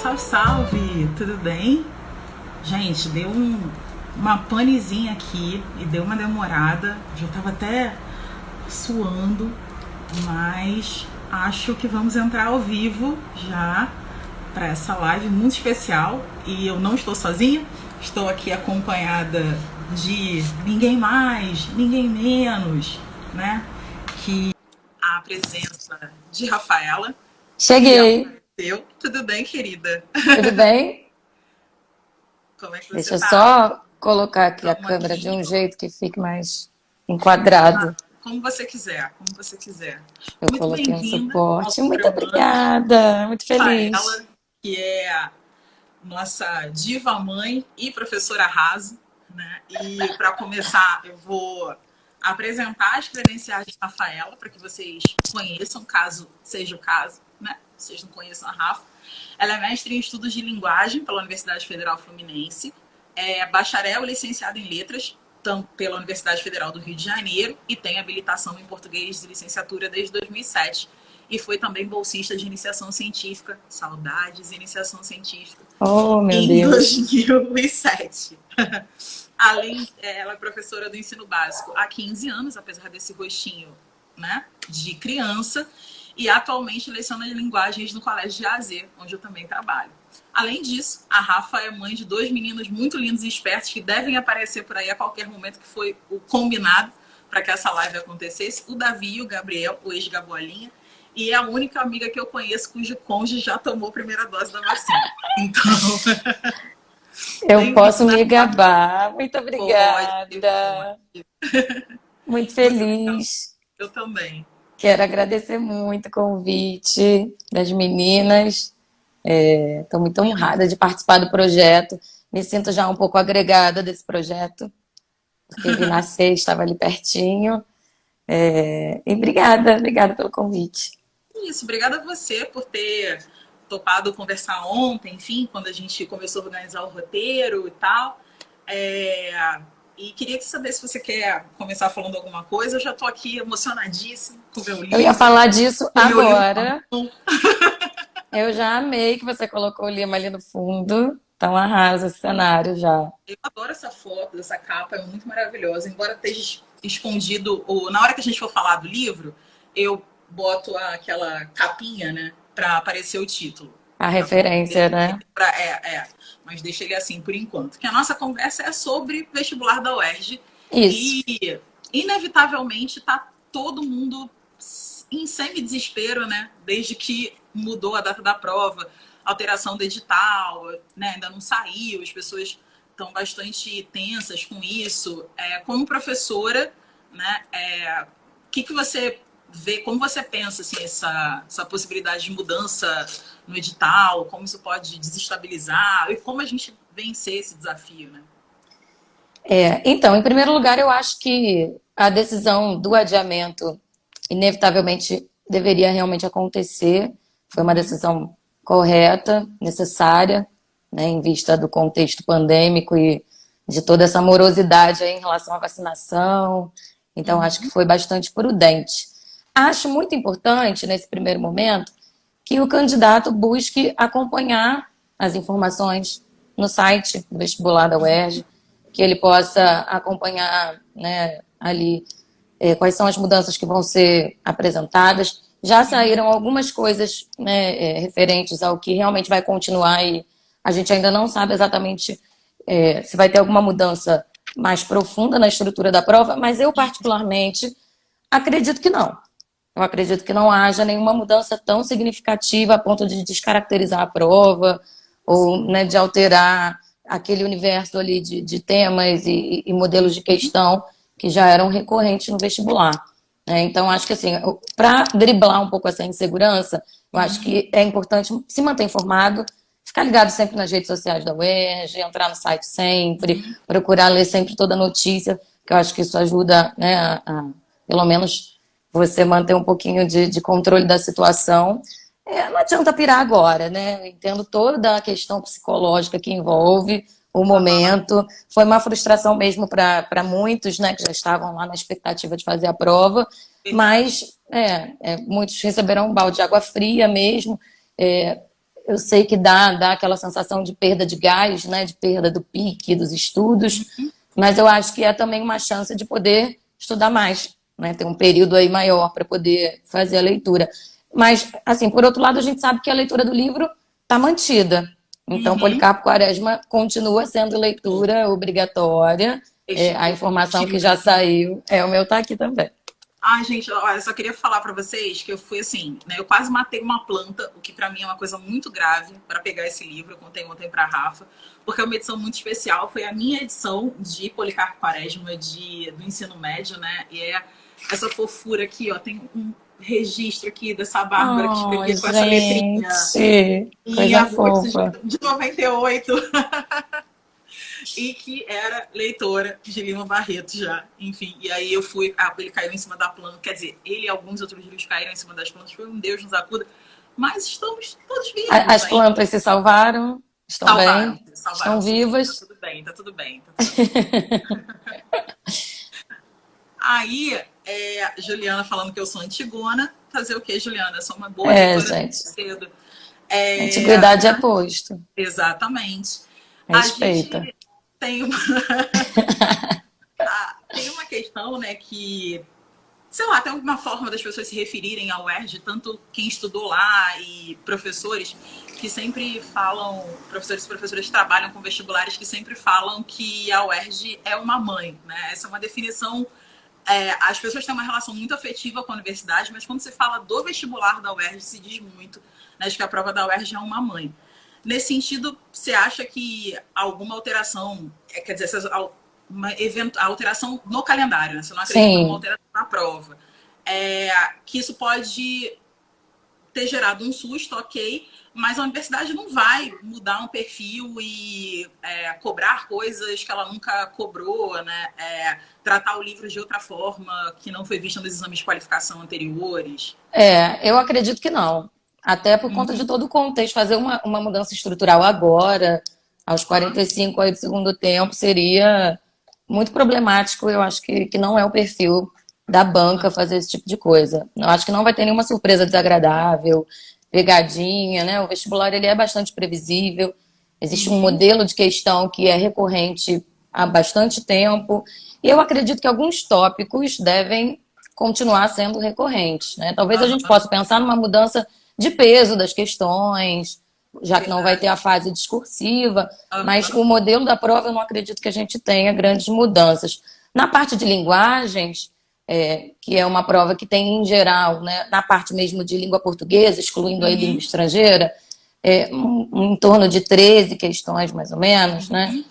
Salve, salve! Tudo bem? Gente, deu uma panezinha aqui e deu uma demorada. Já tava até suando, mas acho que vamos entrar ao vivo já para essa live muito especial. E eu não estou sozinha, estou aqui acompanhada de ninguém mais, ninguém menos, né? Que a presença de Rafaela, que Cheguei. apareceu. Tudo bem, querida? Tudo bem? Como é que você Deixa eu tá? só colocar aqui a Estamos câmera de aqui. um jeito que fique mais enquadrado. Como você quiser, como você quiser. Eu Muito coloquei um bem-vinda ao suporte. Muito Sobre Humanos. obrigada. Muito feliz. Rafaela, que é a nossa diva mãe e professora Raso, né? E para começar, eu vou apresentar as credenciais de Rafaela para que vocês conheçam, caso seja o caso, né? Vocês não conheçam a Rafa. Ela é mestre em estudos de linguagem pela Universidade Federal Fluminense, é bacharel e licenciada em letras pela Universidade Federal do Rio de Janeiro e tem habilitação em português de licenciatura desde 2007. E foi também bolsista de iniciação científica, saudades, iniciação científica, Oh, meu em Deus. 2007. Além, ela é professora do ensino básico há 15 anos, apesar desse rostinho, né, de criança, e atualmente leciona linguagens no Colégio de AZ, onde eu também trabalho. Além disso, a Rafa é mãe de dois meninos muito lindos e espertos que devem aparecer por aí a qualquer momento, que foi o combinado para que essa live acontecesse. O Davi e o Gabriel, o ex-Gabolinha, e é a única amiga que eu conheço cujo cônjuge já tomou a primeira dose da vacina. Então, Eu posso bem-vinda, me Rafa. gabar. Muito Pode, pode. obrigada. Muito Você, feliz. eu também. Quero agradecer muito o convite das meninas. Estou muito honrada de participar do projeto. Me sinto já um pouco agregada desse projeto, porque vi nascer, estava ali pertinho. E obrigada pelo convite. Isso, obrigada a você por ter topado conversar ontem, enfim, quando a gente começou a organizar o roteiro e tal. E queria saber se você quer começar falando alguma coisa. Eu já estou aqui emocionadíssima com o meu Eu ia livro, falar disso com o meu livro na agora. mão. Eu já amei que você colocou o Lima ali no fundo. Então arrasa esse cenário já. Eu adoro essa foto, essa capa, é muito maravilhosa. Embora esteja escondido, na hora que a gente for falar do livro, eu boto aquela capinha, né, para aparecer o título. A Pra referência, poder, né? mas deixa ele assim por enquanto. Que a nossa conversa é sobre vestibular da UERJ Isso. e, inevitavelmente, tá todo mundo em semi-desespero, né? Desde que mudou a data da prova, alteração do edital, né? Ainda não saiu, as pessoas estão bastante tensas com isso. Como professora, né? O que você vê, como você pensa assim, essa possibilidade de mudança no edital, como isso pode desestabilizar e como a gente vencer esse desafio, né? Então, em primeiro lugar, eu acho que a decisão do adiamento inevitavelmente deveria realmente acontecer. Foi uma decisão correta, necessária, né, em vista do contexto pandêmico e de toda essa morosidade aí em relação à vacinação. Então, acho que foi bastante prudente. Acho muito importante, nesse primeiro momento, que o candidato busque acompanhar as informações no site do vestibular da UERJ, que ele possa acompanhar, né, ali quais são as mudanças que vão ser apresentadas. Já saíram algumas coisas, né, referentes ao que realmente vai continuar e a gente ainda não sabe exatamente se vai ter alguma mudança mais profunda na estrutura da prova, mas eu particularmente acredito que não. Eu acredito que não haja nenhuma mudança tão significativa a ponto de descaracterizar a prova ou, né, de alterar aquele universo ali de temas e modelos de questão que já eram recorrentes no vestibular. Então, acho que assim, para driblar um pouco essa insegurança, eu acho que é importante se manter informado, ficar ligado sempre nas redes sociais da UERJ, entrar no site sempre, procurar ler sempre toda a notícia, que eu acho que isso ajuda, né, pelo menos você manter um pouquinho de controle da situação. Não adianta pirar agora, né? Eu entendo toda a questão psicológica que envolve o momento. Foi uma frustração mesmo para muitos, né, que já estavam lá na expectativa de fazer a prova, mas muitos receberam um balde de água fria mesmo. eu sei que dá aquela sensação de perda de gás, né? De perda do pique dos estudos, mas eu acho que é também uma chance de poder estudar mais, né? Ter um período aí maior para poder fazer a leitura. Mas, assim, por outro lado, a gente sabe que a leitura do livro está mantida. Então, Policarpo Quaresma continua sendo leitura obrigatória. A informação que já saiu, o meu tá aqui também. Ai, gente, olha, eu só queria falar para vocês que eu fui assim, né? Eu quase matei uma planta, o que para mim é uma coisa muito grave para pegar esse livro. Eu contei ontem para Rafa, porque é uma edição muito especial. Foi a minha edição de Policarpo Quaresma do ensino médio, né? E é essa fofura aqui, ó. Tem um registro aqui dessa Bárbara que escrevia com essa letrinha. Em agosto de 98. E que era leitora de Lima Barreto já, enfim. E aí ele caiu em cima da planta, quer dizer, ele e alguns outros livros caíram em cima das plantas, foi um Deus nos acuda, mas estamos todos vivos. As plantas se salvaram, estão bem, estão vivas. Tá tudo bem. Aí, Juliana falando que eu sou antigona, fazer o quê, Juliana? Eu sou uma boa leitora gente. cedo. Antiguidade é posto. Exatamente. Respeita. A gente tem uma questão, né, que, sei lá, tem uma forma das pessoas se referirem ao UERJ, tanto quem estudou lá e professores que sempre falam, professores e professoras que trabalham com vestibulares que sempre falam que a UERJ é uma mãe, né? Essa é uma definição. As pessoas têm uma relação muito afetiva com a universidade, mas quando se fala do vestibular da UERJ, se diz muito, né, de que a prova da UERJ é uma mãe. Nesse sentido, você acha que alguma alteração, quer dizer, a alteração no calendário, né? Você não acredita em uma alteração na prova, que isso pode ter gerado um susto, ok, mas a universidade não vai mudar um perfil e cobrar coisas que ela nunca cobrou, né? Tratar o livro de outra forma que não foi vista nos exames de qualificação anteriores? Eu acredito que não. Até por conta de todo o contexto. Fazer uma mudança estrutural agora, aos 45 aí do segundo tempo, seria muito problemático. Eu acho que não é o perfil da banca fazer esse tipo de coisa. Eu acho que não vai ter nenhuma surpresa desagradável, pegadinha, né? O vestibular ele é bastante previsível. Existe um modelo de questão que é recorrente há bastante tempo. E eu acredito que alguns tópicos devem continuar sendo recorrentes, né? Talvez a gente possa pensar numa mudança de peso das questões, já que não vai ter a fase discursiva, mas o modelo da prova eu não acredito que a gente tenha grandes mudanças. Na parte de linguagens, que é uma prova que tem, em geral, né, na parte mesmo de língua portuguesa, excluindo a língua estrangeira, em torno de 13 questões, mais ou menos, né?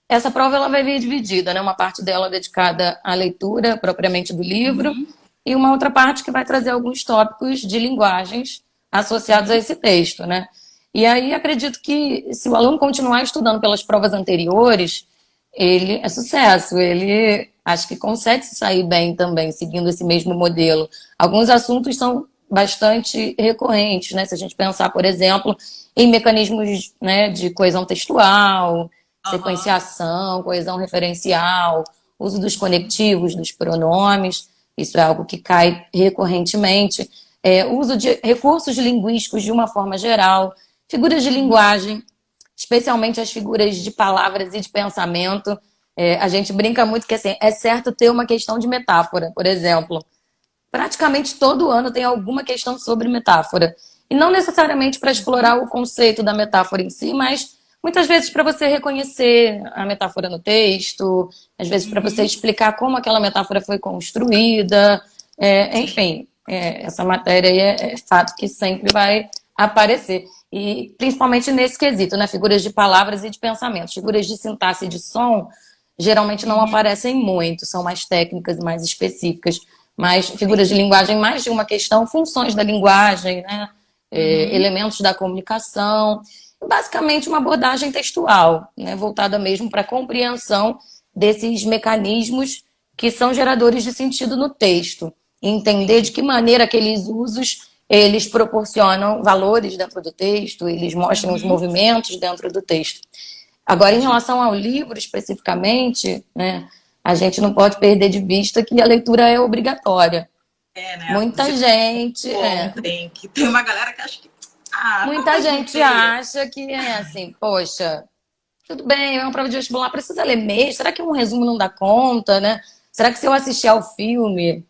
Essa prova ela vai vir dividida, né? Uma parte dela dedicada à leitura propriamente do livro, e uma outra parte que vai trazer alguns tópicos de linguagens associados a esse texto, né? E aí acredito que se o aluno continuar estudando pelas provas anteriores, ele é sucesso, ele acho que consegue se sair bem também, seguindo esse mesmo modelo. Alguns assuntos são bastante recorrentes, né? Se a gente pensar, por exemplo, em mecanismos, né, de coesão textual, sequenciação, coesão referencial, uso dos conectivos, dos pronomes. Isso é algo que cai recorrentemente. Uso de recursos linguísticos de uma forma geral, figuras de linguagem, especialmente as figuras de palavras e de pensamento. A gente brinca muito que assim, é certo ter uma questão de metáfora, por exemplo. Praticamente todo ano tem alguma questão sobre metáfora. E não necessariamente para explorar o conceito da metáfora em si, mas muitas vezes para você reconhecer a metáfora no texto, às vezes para você explicar como aquela metáfora foi construída, enfim, essa matéria aí é fato que sempre vai aparecer. E principalmente nesse quesito, né? Figuras de palavras e de pensamentos. Figuras de sintaxe e de som geralmente não aparecem muito, são mais técnicas e mais específicas. Mas figuras de linguagem, mais de uma questão, funções da linguagem, né? Elementos da comunicação. Basicamente uma abordagem textual, né, voltada mesmo para a compreensão desses mecanismos que são geradores de sentido no texto. E entender de que maneira aqueles usos eles proporcionam valores dentro do texto, eles mostram os movimentos dentro do texto. Agora, em relação ao livro especificamente, né, a gente não pode perder de vista que a leitura é obrigatória. Né? Muita gente... Tem uma galera que acha que Muita vai gente ter. acha que é assim, poxa, tudo bem, é uma prova de vestibular, precisa ler mesmo? Será que um resumo não dá conta, né? Será que se eu assistir ao filme,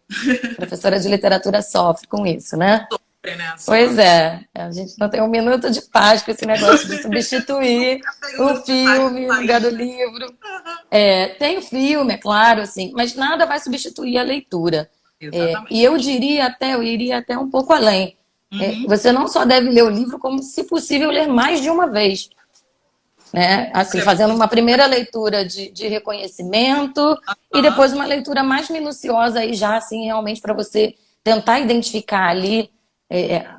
a professora de literatura sofre com isso, né? Sofre, né? Pois Sofre. é, a gente não tem um minuto de paz com esse negócio de substituir Nunca tem um o minuto de paz no filme no lugar do país, né? livro. É, tem o filme, é claro, assim, mas nada vai substituir a leitura. É, e Exatamente. eu iria até um pouco além. É, Uhum. você não só deve ler o livro, como, se possível, ler mais de uma vez, né? Assim, fazendo uma primeira leitura de reconhecimento e Aham. depois uma leitura mais minuciosa aí já, assim, realmente para você tentar identificar ali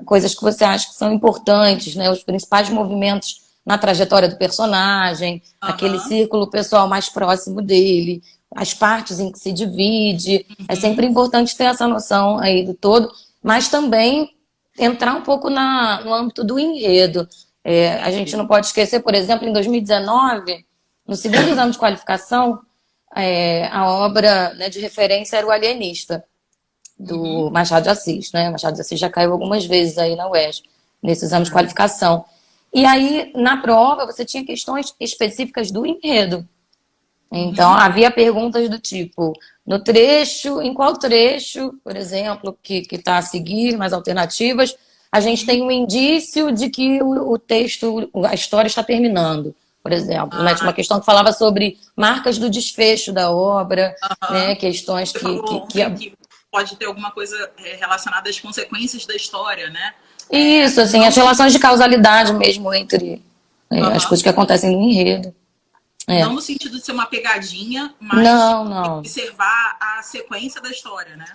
coisas que você acha que são importantes, né? Os principais movimentos na trajetória do personagem, aquele Aham. círculo pessoal mais próximo dele, as partes em que se divide. É Uhum. sempre importante ter essa noção aí do todo, mas também entrar um pouco no âmbito do enredo. É, a gente Entendi. não pode esquecer, por exemplo, em 2019, no segundo exame de qualificação, a obra, né, de referência era O Alienista, Uhum. do Machado de Assis, né? Machado de Assis já caiu algumas vezes aí na UERJ, nesse exame de qualificação. E aí, na prova, você tinha questões específicas do enredo. Então, Uhum. havia perguntas do tipo, no trecho, em qual trecho, por exemplo, que está a seguir, mais alternativas, a gente Uhum. tem um indício de que o texto, a história está terminando, por exemplo, né? Tinha uma Ah, questão que falava sobre marcas do desfecho da obra, né? aham. Questões Você falou que ontem que pode ter alguma coisa relacionada às consequências da história, né? isso, assim, Não as no relações de sentido, causalidade mesmo entre as aham. coisas que acontecem no enredo. Não É. no sentido de ser uma pegadinha, mas de Não, não. observar a sequência da história, né?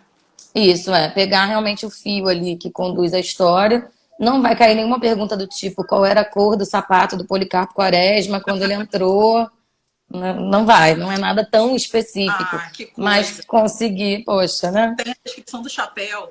Isso, pegar realmente o fio ali que conduz a história. Não vai cair nenhuma pergunta do tipo qual era a cor do sapato do Policarpo Quaresma quando ele entrou. Não, não vai, não é nada tão específico. Ah, que Mas coisa. conseguir, poxa, né? Tem a descrição do chapéu.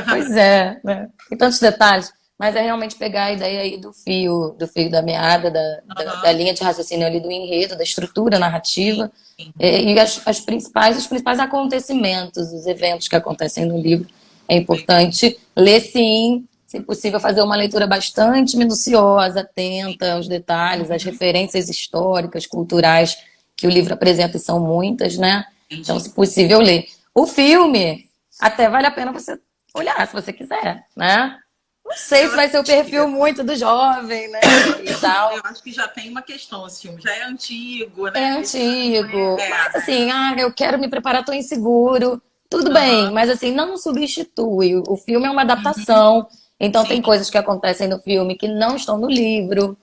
Pois é, né? Tem tantos detalhes. Mas é realmente pegar a ideia aí do fio da meada, da Aham. linha de raciocínio ali do enredo, da estrutura Sim, narrativa, sim. e os principais acontecimentos, os eventos que acontecem no livro. É Entendi. importante ler, sim, se possível, fazer uma leitura bastante minuciosa, atenta aos detalhes, às Uhum. referências históricas, culturais que o livro apresenta, e são muitas, né? Então, Entendi. se possível, ler. O filme, até vale a pena você olhar, se você quiser, né? Não sei Eu se vai ser o acho perfil muito do jovem, né? E eu tal. acho que já tem uma questão esse filme. Já é antigo, É né? Já não antigo, mas é. assim, eu quero me preparar, tô inseguro. Tudo bem, Aham. mas assim, não substitui. O filme é uma Uhum. adaptação, então tem Sim. coisas que acontecem no filme que não estão no livro,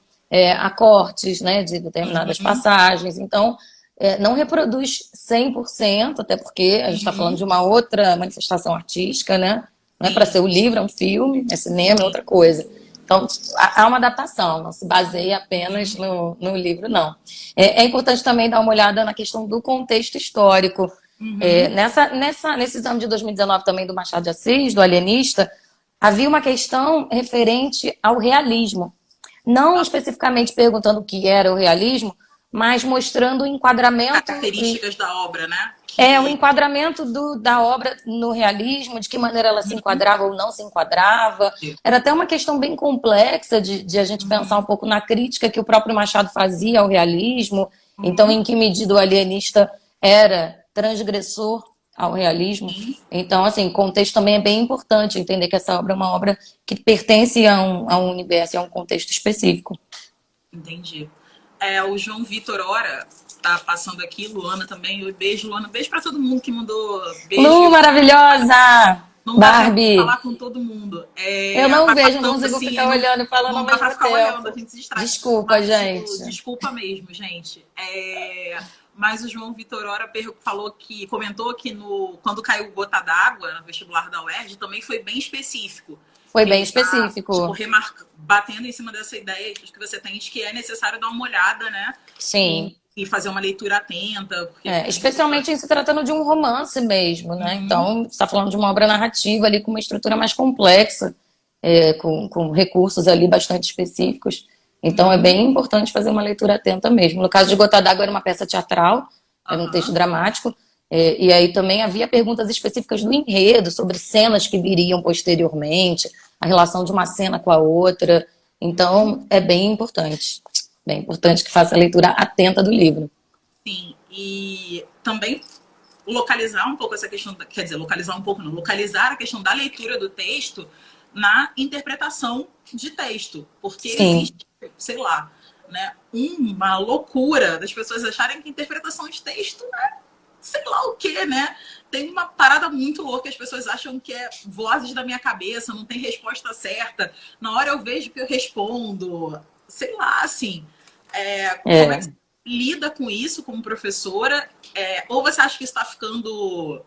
há cortes, né, de determinadas Uhum. passagens, então não reproduz 100%, até porque a gente está falando Uhum. de uma outra manifestação artística, né? Não é para ser Sim. o livro, é um filme, é cinema, é Sim. outra coisa. Então, há uma adaptação, não se baseia apenas Uhum. no livro, não. É importante também dar uma olhada na questão do contexto histórico. Uhum. Nesse exame de 2019 também do Machado de Assis, do Alienista, havia uma questão referente ao realismo. Não especificamente perguntando o que era o realismo, mas mostrando o enquadramento Características da obra, né? o Que. enquadramento da obra no realismo, de que maneira ela se enquadrava ou não se enquadrava. Era até uma questão bem complexa de a gente pensar um Uhum. pouco na crítica que o próprio Machado fazia ao realismo. Então, Uhum. em que medida o alienista era transgressor ao realismo. Sim. Então, assim, contexto também é bem importante entender que essa obra é uma obra que pertence a um universo, a um contexto específico. Entendi. O João Vitor Ora tá passando aqui, Luana também. Beijo, Luana. Beijo para todo mundo que mandou beijo. Lu, maravilhosa! Não dá tempo de Barbie! falar com todo mundo. Eu não Vai vejo, não passando consigo assim, aí ficar não, olhando e falando ao não dá para mesmo ficar olhando, a tempo. gente se distrai. Desculpa, Mas, gente. desculpa mesmo, gente. Mas o João Vitor Ora falou que, comentou que quando caiu o Gota d'Água no vestibular da UERJ, também foi bem específico. Foi Que bem ele tá, tipo, específico. batendo em cima dessa ideia que você tem de que é necessário dar uma olhada, né? Sim. E fazer uma leitura atenta. Porque Especialmente em se tratando de um romance mesmo, né? Uhum, Então, você está falando de uma obra narrativa ali com uma estrutura mais complexa, com recursos ali bastante específicos. Então, é uhum, bem importante fazer uma leitura atenta mesmo. No caso de Gota d'Água, era uma peça teatral, era um texto aham, dramático, e aí também havia perguntas específicas do enredo, sobre cenas que viriam posteriormente, a relação de uma cena com a outra. Então, é bem importante que faça a leitura atenta do livro. Sim, e também localizar um pouco essa questão, quer dizer, localizar um pouco não, localizar a questão da leitura do texto na interpretação de texto, porque Sim, existe, sei lá, né, uma loucura das pessoas acharem que interpretação de texto é sei lá o que, né? Tem uma parada muito louca, as pessoas acham que é vozes da minha cabeça, não tem resposta certa. Na hora eu vejo que eu respondo, sei lá, assim. Como é que é. você lida com isso como professora? Ou você acha que está ficando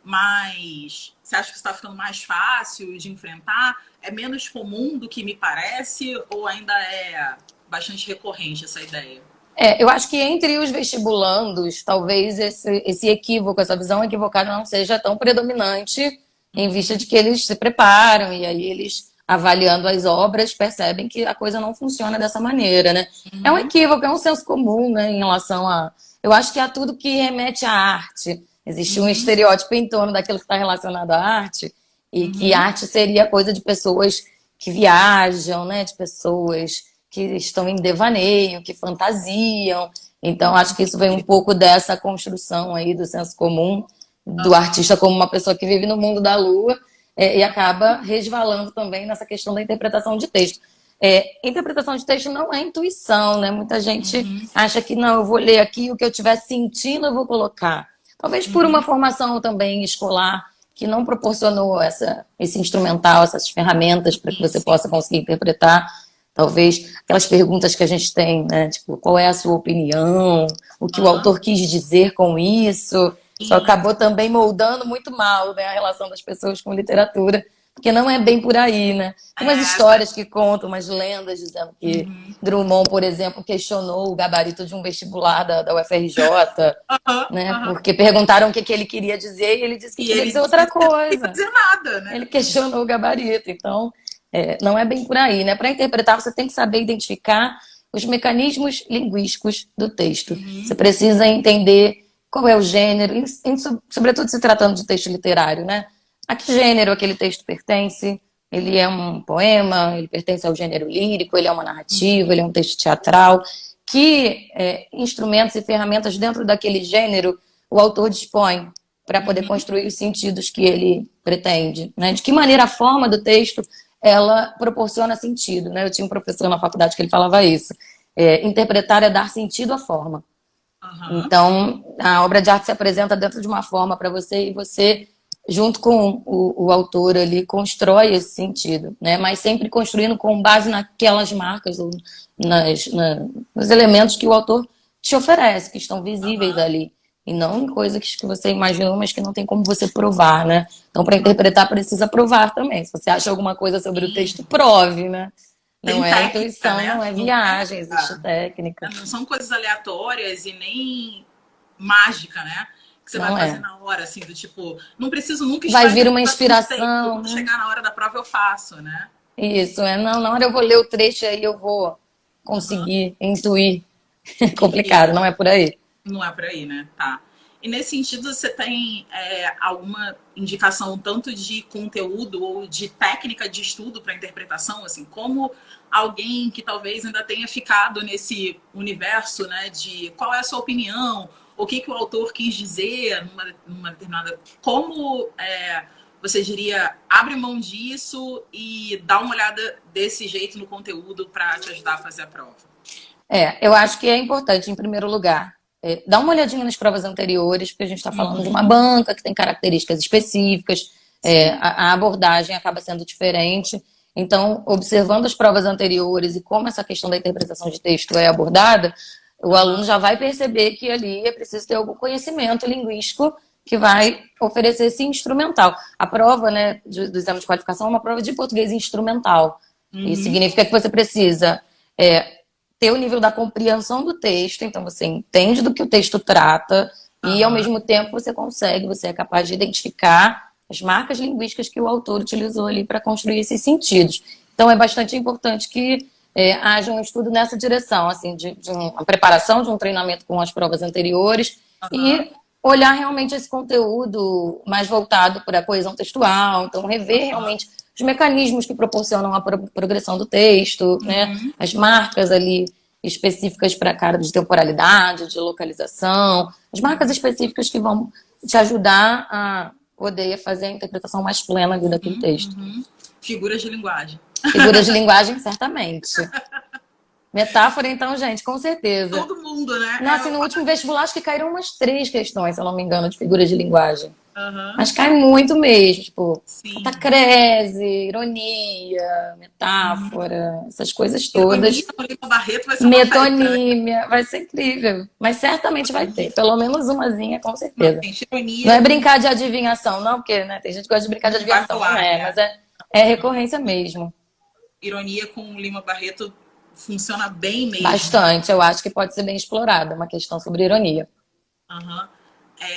mais. Você acha que está ficando mais fácil de enfrentar? É menos comum do que me parece? Ou ainda é bastante recorrente essa ideia? Eu acho que entre os vestibulandos, talvez esse equívoco, essa visão equivocada não seja tão predominante, em vista de que eles se preparam e aí eles, avaliando as obras, percebem que a coisa não funciona dessa maneira, né? É um Uhum, equívoco, é um senso comum, né, em relação a. Eu acho que a tudo que remete à arte. Existe um uhum, estereótipo em torno daquilo que está relacionado à arte, e que uhum. arte seria coisa de pessoas que viajam, né, de pessoas que estão em devaneio, que fantasiam. Então, acho que isso vem um pouco dessa construção aí do senso comum do Aham. artista como uma pessoa que vive no mundo da lua, e acaba resvalando também nessa questão da interpretação de texto. Interpretação de texto não é intuição, né? Muita gente Uhum, acha que não, eu vou ler aqui, o que eu estiver sentindo eu vou colocar. Talvez por uma uhum. formação também escolar que não proporcionou esse instrumental, essas ferramentas para que Sim, você sim. possa conseguir interpretar. Talvez aquelas perguntas que a gente tem, né? Tipo, qual é a sua opinião? O que o Aham. autor quis dizer com isso? Isso Sim, acabou também moldando muito mal, né, a relação das pessoas com literatura, porque não é bem por aí, né? Tem umas essa. histórias que contam, umas lendas dizendo que Uhum. Drummond, por exemplo, questionou o gabarito de um vestibular da UFRJ, Aham, né? aham. Porque perguntaram o que, que ele queria dizer e ele disse que E queria ele dizer outra disse que não queria coisa. dizer nada, Ele né? questionou o gabarito. Então, não é bem por aí, né? Para interpretar, você tem que saber identificar os mecanismos linguísticos do texto. Você Uhum. precisa entender qual é o gênero, sobretudo se tratando de texto literário, né? A que gênero aquele texto pertence? Ele é um poema, ele pertence ao gênero lírico, ele é uma narrativa, ele é um texto teatral. Que instrumentos e ferramentas dentro daquele gênero o autor dispõe para poder Uhum. construir os sentidos que ele pretende, né? De que maneira a forma do texto ela proporciona sentido, né? Eu tinha um professor na faculdade que ele falava isso. Interpretar é dar sentido à forma. Aham. Então, a obra de arte se apresenta dentro de uma forma para você e você, junto com o autor ali, constrói esse sentido, né? Mas sempre construindo com base naquelas marcas ou nos elementos que o autor te oferece, que estão visíveis Aham. ali. E não em coisas que você imaginou, mas que não tem como você provar, né? Então, para interpretar, precisa provar também. Se você acha alguma coisa sobre o Sim. texto, prove, né? Não Tem é técnica, intuição, não né? é Não é, viagem, existe técnica. não são coisas aleatórias e nem mágica, né? Que você vai Não fazer é. na hora, assim, do tipo, não preciso nunca Vai estar vir uma interpretando o texto. inspiração, Quando né? chegar na hora da prova, eu faço, né? Isso, não, na hora eu vou ler o trecho e aí eu vou Aham. conseguir intuir. É complicado, E não é por aí. não é por aí, né? Tá. E nesse sentido, você tem alguma indicação tanto de conteúdo ou de técnica de estudo para interpretação, assim, como alguém que talvez ainda tenha ficado nesse universo, né, de qual é a sua opinião, o que, que o autor quis dizer numa determinada... Como você diria, abre mão disso e dá uma olhada desse jeito no conteúdo para te ajudar a fazer a prova? Eu acho que é importante, em primeiro lugar, dar uma olhadinha nas provas anteriores, porque a gente está falando de uma Uhum. banca que tem características específicas, Sim. a abordagem acaba sendo diferente. Então, observando as provas anteriores e como essa questão da interpretação de texto é abordada, o Aham. aluno já vai perceber que ali é preciso ter algum conhecimento linguístico que vai oferecer esse instrumental. A prova, né, do exame de qualificação é uma prova de português instrumental. Isso Uhum. significa que você precisa ter o nível da compreensão do texto, então você entende do que o texto trata e, ao Aham. mesmo tempo, você é capaz de identificar as marcas linguísticas que o autor utilizou ali para construir esses sentidos. Então, é bastante importante que haja um estudo nessa direção, assim, de uma preparação, de um treinamento com as provas anteriores Aham. e olhar realmente esse conteúdo mais voltado para a coesão textual, então rever Aham. realmente os mecanismos que proporcionam a progressão do texto, né? As marcas ali específicas para cada de temporalidade, de localização, as marcas específicas que vão te ajudar a poder fazer a interpretação mais plena ali daquele texto. Figuras de linguagem. Figuras de linguagem, certamente. Metáfora, então, gente, com certeza. Todo mundo, né? Nossa, e no último vestibular acho que caíram umas 3 questões, se eu não me engano, de figuras de linguagem. Uhum. Mas cai muito mesmo, tipo, Sim. catacrese, ironia, metáfora, essas coisas todas. Ironia, Barreto vai ser uma metonímia, vai ser incrível. Mas certamente vai ter, pelo menos umazinha, com certeza. Não é brincar de adivinhação, não, porque né, tem gente que gosta de brincar de adivinhação, não é, mas é recorrência mesmo. Ironia com Lima Barreto funciona bem mesmo. Bastante, eu acho que pode ser bem explorada, uma questão sobre ironia. Uhum.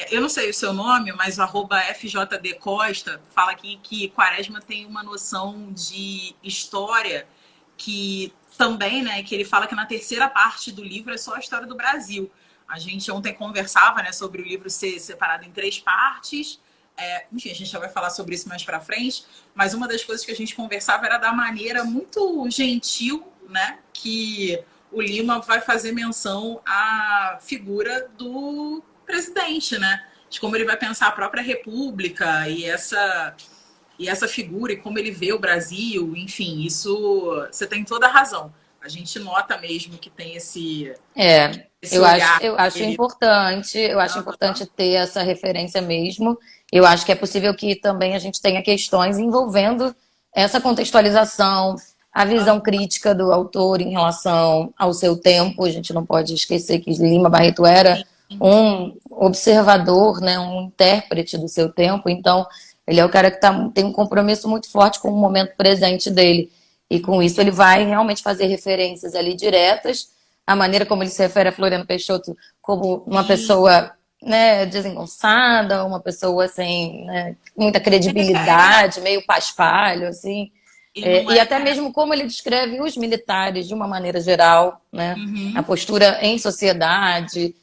Eu não sei o seu nome, mas o @FJD Costa fala aqui que Quaresma tem uma noção de história que também, né, que ele fala que na terceira parte do livro é só a história do Brasil. A gente ontem conversava, né, sobre o livro ser separado em 3 partes. Enfim, a gente já vai falar sobre isso mais para frente, mas uma das coisas que a gente conversava era da maneira muito gentil, né, que o Lima vai fazer menção à figura do presidente, né? De como ele vai pensar a própria república e essa figura e como ele vê o Brasil, enfim, isso você tem toda a razão. A gente nota mesmo que tem esse olhar. Eu acho importante ter essa referência mesmo. Eu acho que é possível que também a gente tenha questões envolvendo essa contextualização, a visão crítica do autor em relação ao seu tempo. A gente não pode esquecer que Lima Barreto era um observador, né, um intérprete do seu tempo, então ele é o cara que tem um compromisso muito forte com o momento presente dele, e com isso ele vai realmente fazer referências ali diretas, a maneira como ele se refere a Floriano Peixoto como uma pessoa, né, desengonçada, uma pessoa sem, né, muita credibilidade, meio paspalho, assim. E até mesmo como ele descreve os militares de uma maneira geral, né, a postura em sociedade.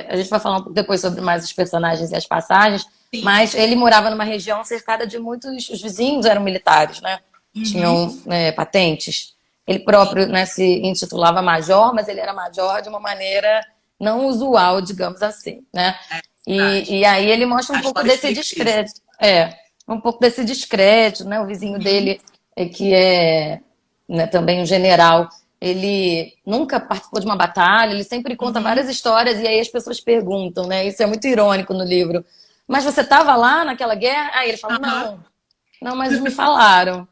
A gente vai falar um pouco depois sobre mais os personagens e as passagens, mas ele morava numa região cercada de muitos... Os vizinhos eram militares, né? Tinham patentes. Ele próprio, né, se intitulava major, mas ele era major de uma maneira não usual, digamos assim, né? E aí ele mostra um pouco desse descrédito. Um pouco desse descrédito, né? O vizinho dele, que é, né, também um general, ele nunca participou de uma batalha, ele sempre conta várias histórias, e aí as pessoas perguntam, né? Isso é muito irônico no livro. Mas você estava lá naquela guerra? Aí ele fala, não, mas me falaram.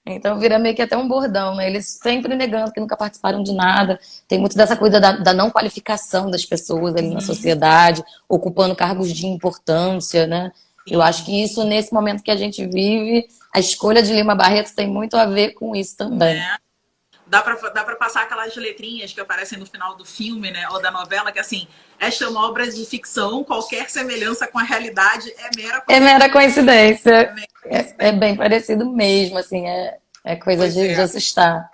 Então vira meio que até um bordão, né? Eles sempre negando que nunca participaram de nada. Tem muito dessa coisa da não qualificação das pessoas ali na sociedade, ocupando cargos de importância, né? Eu acho que isso, nesse momento que a gente vive, a escolha de Lima Barreto tem muito a ver com isso também. Dá pra passar aquelas letrinhas que aparecem no final do filme, né? Ou da novela, que assim, esta é uma obra de ficção, qualquer semelhança com a realidade é mera coincidência. É mera coincidência. É bem parecido mesmo, assim, é coisa de assustar.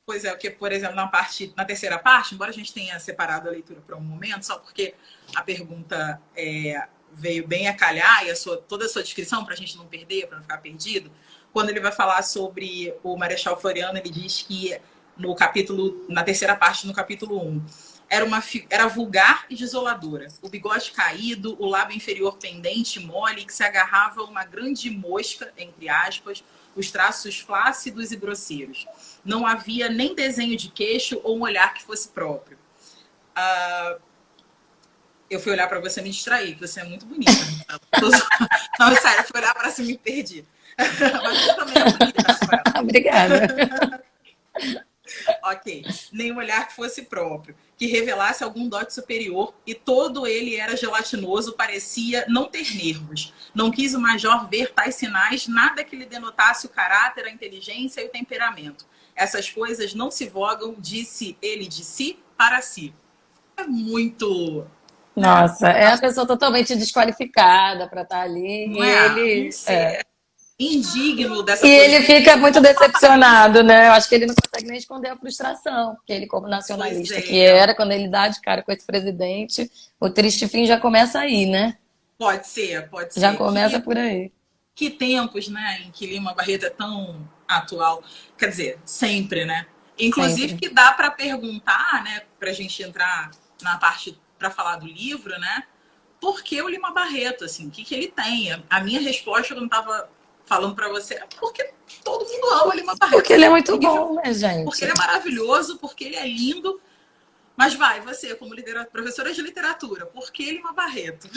Pois é, porque, por exemplo, na terceira parte, embora a gente tenha separado a leitura para um momento, só porque a pergunta veio bem a calhar e toda a sua descrição, para a gente não perder, para não ficar perdido, quando ele vai falar sobre o Marechal Floriano, ele diz que na terceira parte, no capítulo 1, era vulgar e desoladora. O bigode caído, o lábio inferior pendente, mole, que se agarrava a uma grande mosca, entre aspas, os traços flácidos e grosseiros. Não havia nem desenho de queixo ou um olhar que fosse próprio. Eu fui olhar para você me distrair, que você é muito bonita. Não, sério, eu fui olhar para você e me perdi. Mas você também é bonita, Rafaela. Obrigada. Ok. Nem um olhar que fosse próprio, que revelasse algum dote superior, e todo ele era gelatinoso, parecia não ter nervos. Não quis o major ver tais sinais, nada que lhe denotasse o caráter, a inteligência e o temperamento. Essas coisas não se vogam, disse ele de si para si. É muito... Nossa, é a pessoa totalmente desqualificada para estar ali. Não ele indigno dessa coisa. E ele fica muito decepcionado, né? Eu acho que ele não consegue nem esconder a frustração, porque ele, como nacionalista que era, quando ele dá de cara com esse presidente, o triste fim já começa aí, né? Pode ser. Já começa por aí. que tempos, né, em que Lima Barreto é tão atual. Quer dizer, sempre, né? Inclusive Sempre. que dá para perguntar, né, para a gente entrar na parte para falar do livro, né? Por que o Lima Barreto, assim, o que, que ele tem? A minha resposta, quando estava falando para você, é porque todo mundo ama o Lima Barreto. Porque ele é muito bom, né, Porque gente? ele é maravilhoso, porque ele é lindo. Mas vai, você, como professora de literatura, por que Lima Barreto?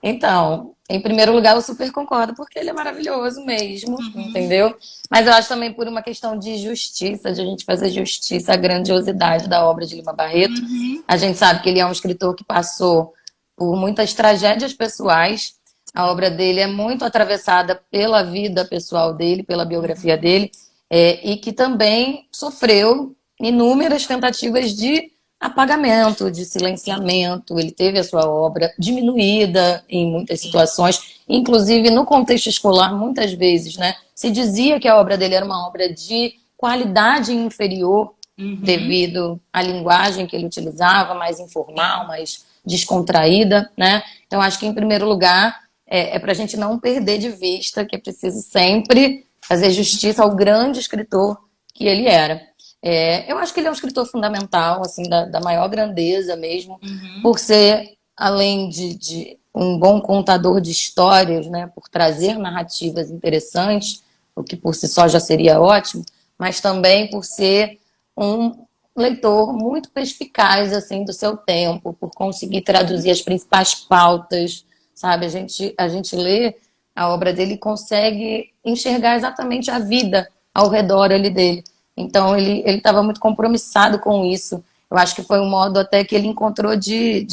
Então, em primeiro lugar, eu super concordo, porque ele é maravilhoso mesmo, Uhum, entendeu? Mas eu acho também por uma questão de justiça, de a gente fazer justiça à grandiosidade da obra de Lima Barreto. uhum, A gente sabe que ele é um escritor que passou por muitas tragédias pessoais. A obra dele é muito atravessada pela vida pessoal dele, pela biografia dele, e que também sofreu inúmeras tentativas de apagamento, de sim, silenciamento. Ele teve a sua obra diminuída em muitas sim. situações, inclusive no contexto escolar, muitas vezes, né? Se dizia que a obra dele era uma obra de qualidade inferior Uhum, devido à linguagem que ele utilizava, mais informal, sim. mais descontraída, né? Então, acho que, em primeiro lugar, é para a gente não perder de vista que é preciso sempre fazer justiça ao grande escritor que ele era. Eu acho que ele é um escritor fundamental, assim, da maior grandeza mesmo, Uhum, por ser, além de um bom contador de histórias, né, por trazer sim. narrativas interessantes, o que por si só já seria ótimo, mas também por ser um leitor muito perspicaz, assim, do seu tempo, por conseguir traduzir as principais pautas, sabe? A gente lê a obra dele e consegue enxergar exatamente a vida ao redor ali dele. Então, ele estava muito compromissado com isso. Eu acho que foi um modo até que ele encontrou de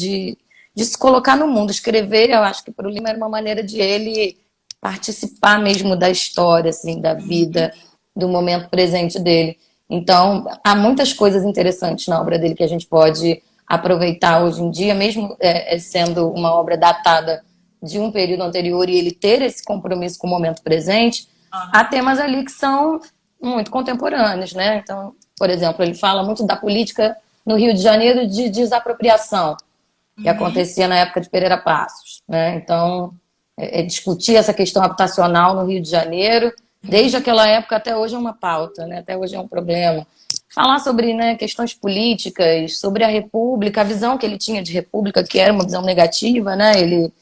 se colocar no mundo. Escrever, eu acho que para o Lima era uma maneira de ele participar mesmo da história, assim, da Uhum, vida, do momento presente dele. Então, há muitas coisas interessantes na obra dele que a gente pode aproveitar hoje em dia, mesmo sendo uma obra datada de um período anterior e ele ter esse compromisso com o momento presente, há aham, temas ali que são muito contemporâneos, né? Então, por exemplo, ele fala muito da política no Rio de Janeiro de desapropriação, que uhum, acontecia na época de Pereira Passos, né? Então, discutir essa questão habitacional no Rio de Janeiro, desde uhum, aquela época até hoje é uma pauta, né? Até hoje é um problema. Falar sobre, né, questões políticas, sobre a República, a visão que ele tinha de República, que era uma visão negativa, né? Ele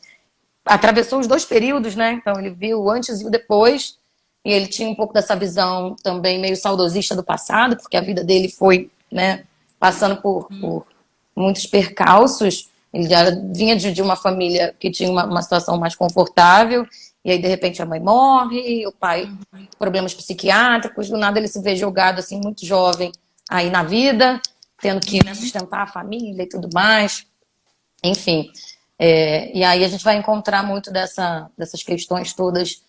atravessou os dois períodos, né? Então ele viu o antes e o depois, e ele tinha um pouco dessa visão também meio saudosista do passado, porque a vida dele foi, né, passando uhum, por muitos percalços. Ele já vinha de uma família que tinha uma situação mais confortável, e aí de repente a mãe morre, o pai uhum, problemas psiquiátricos, do nada ele se vê jogado assim muito jovem aí na vida, tendo que, né, uhum, sustentar a família e tudo mais. Enfim, e aí a gente vai encontrar muito dessas questões todas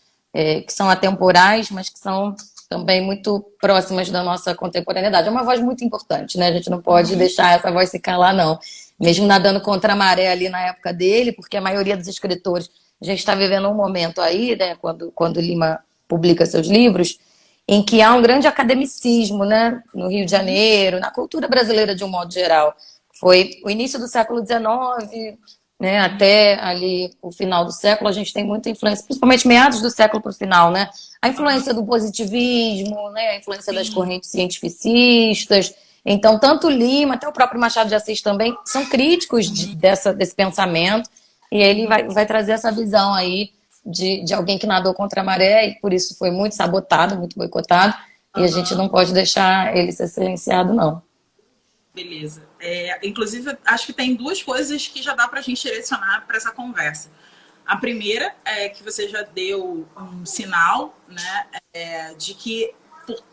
que são atemporais, mas que são também muito próximas da nossa contemporaneidade. É uma voz muito importante, né? A gente não pode uhum, deixar essa voz se calar, não. Mesmo nadando contra a maré ali na época dele, porque a maioria dos escritores, a gente está vivendo um momento aí, né, quando Lima publica seus livros, em que há um grande academicismo, né, no Rio de uhum, Janeiro, na cultura brasileira de um modo geral. Foi o início do século XIX, né, até ali o final do século, a gente tem muita influência, principalmente meados do século para o final, né? A aham, influência do positivismo, né, a influência das sim. correntes cientificistas. Então, tanto Lima, até o próprio Machado de Assis também, são críticos Uhum, desse pensamento, e ele uhum, vai trazer essa visão aí de alguém que nadou contra a maré, e por isso foi muito sabotado, muito boicotado, e a gente aham. não pode deixar ele ser silenciado, não. Beleza. Inclusive, acho que tem duas coisas que já dá para a gente direcionar para essa conversa. A primeira é que você já deu um sinal, né, de que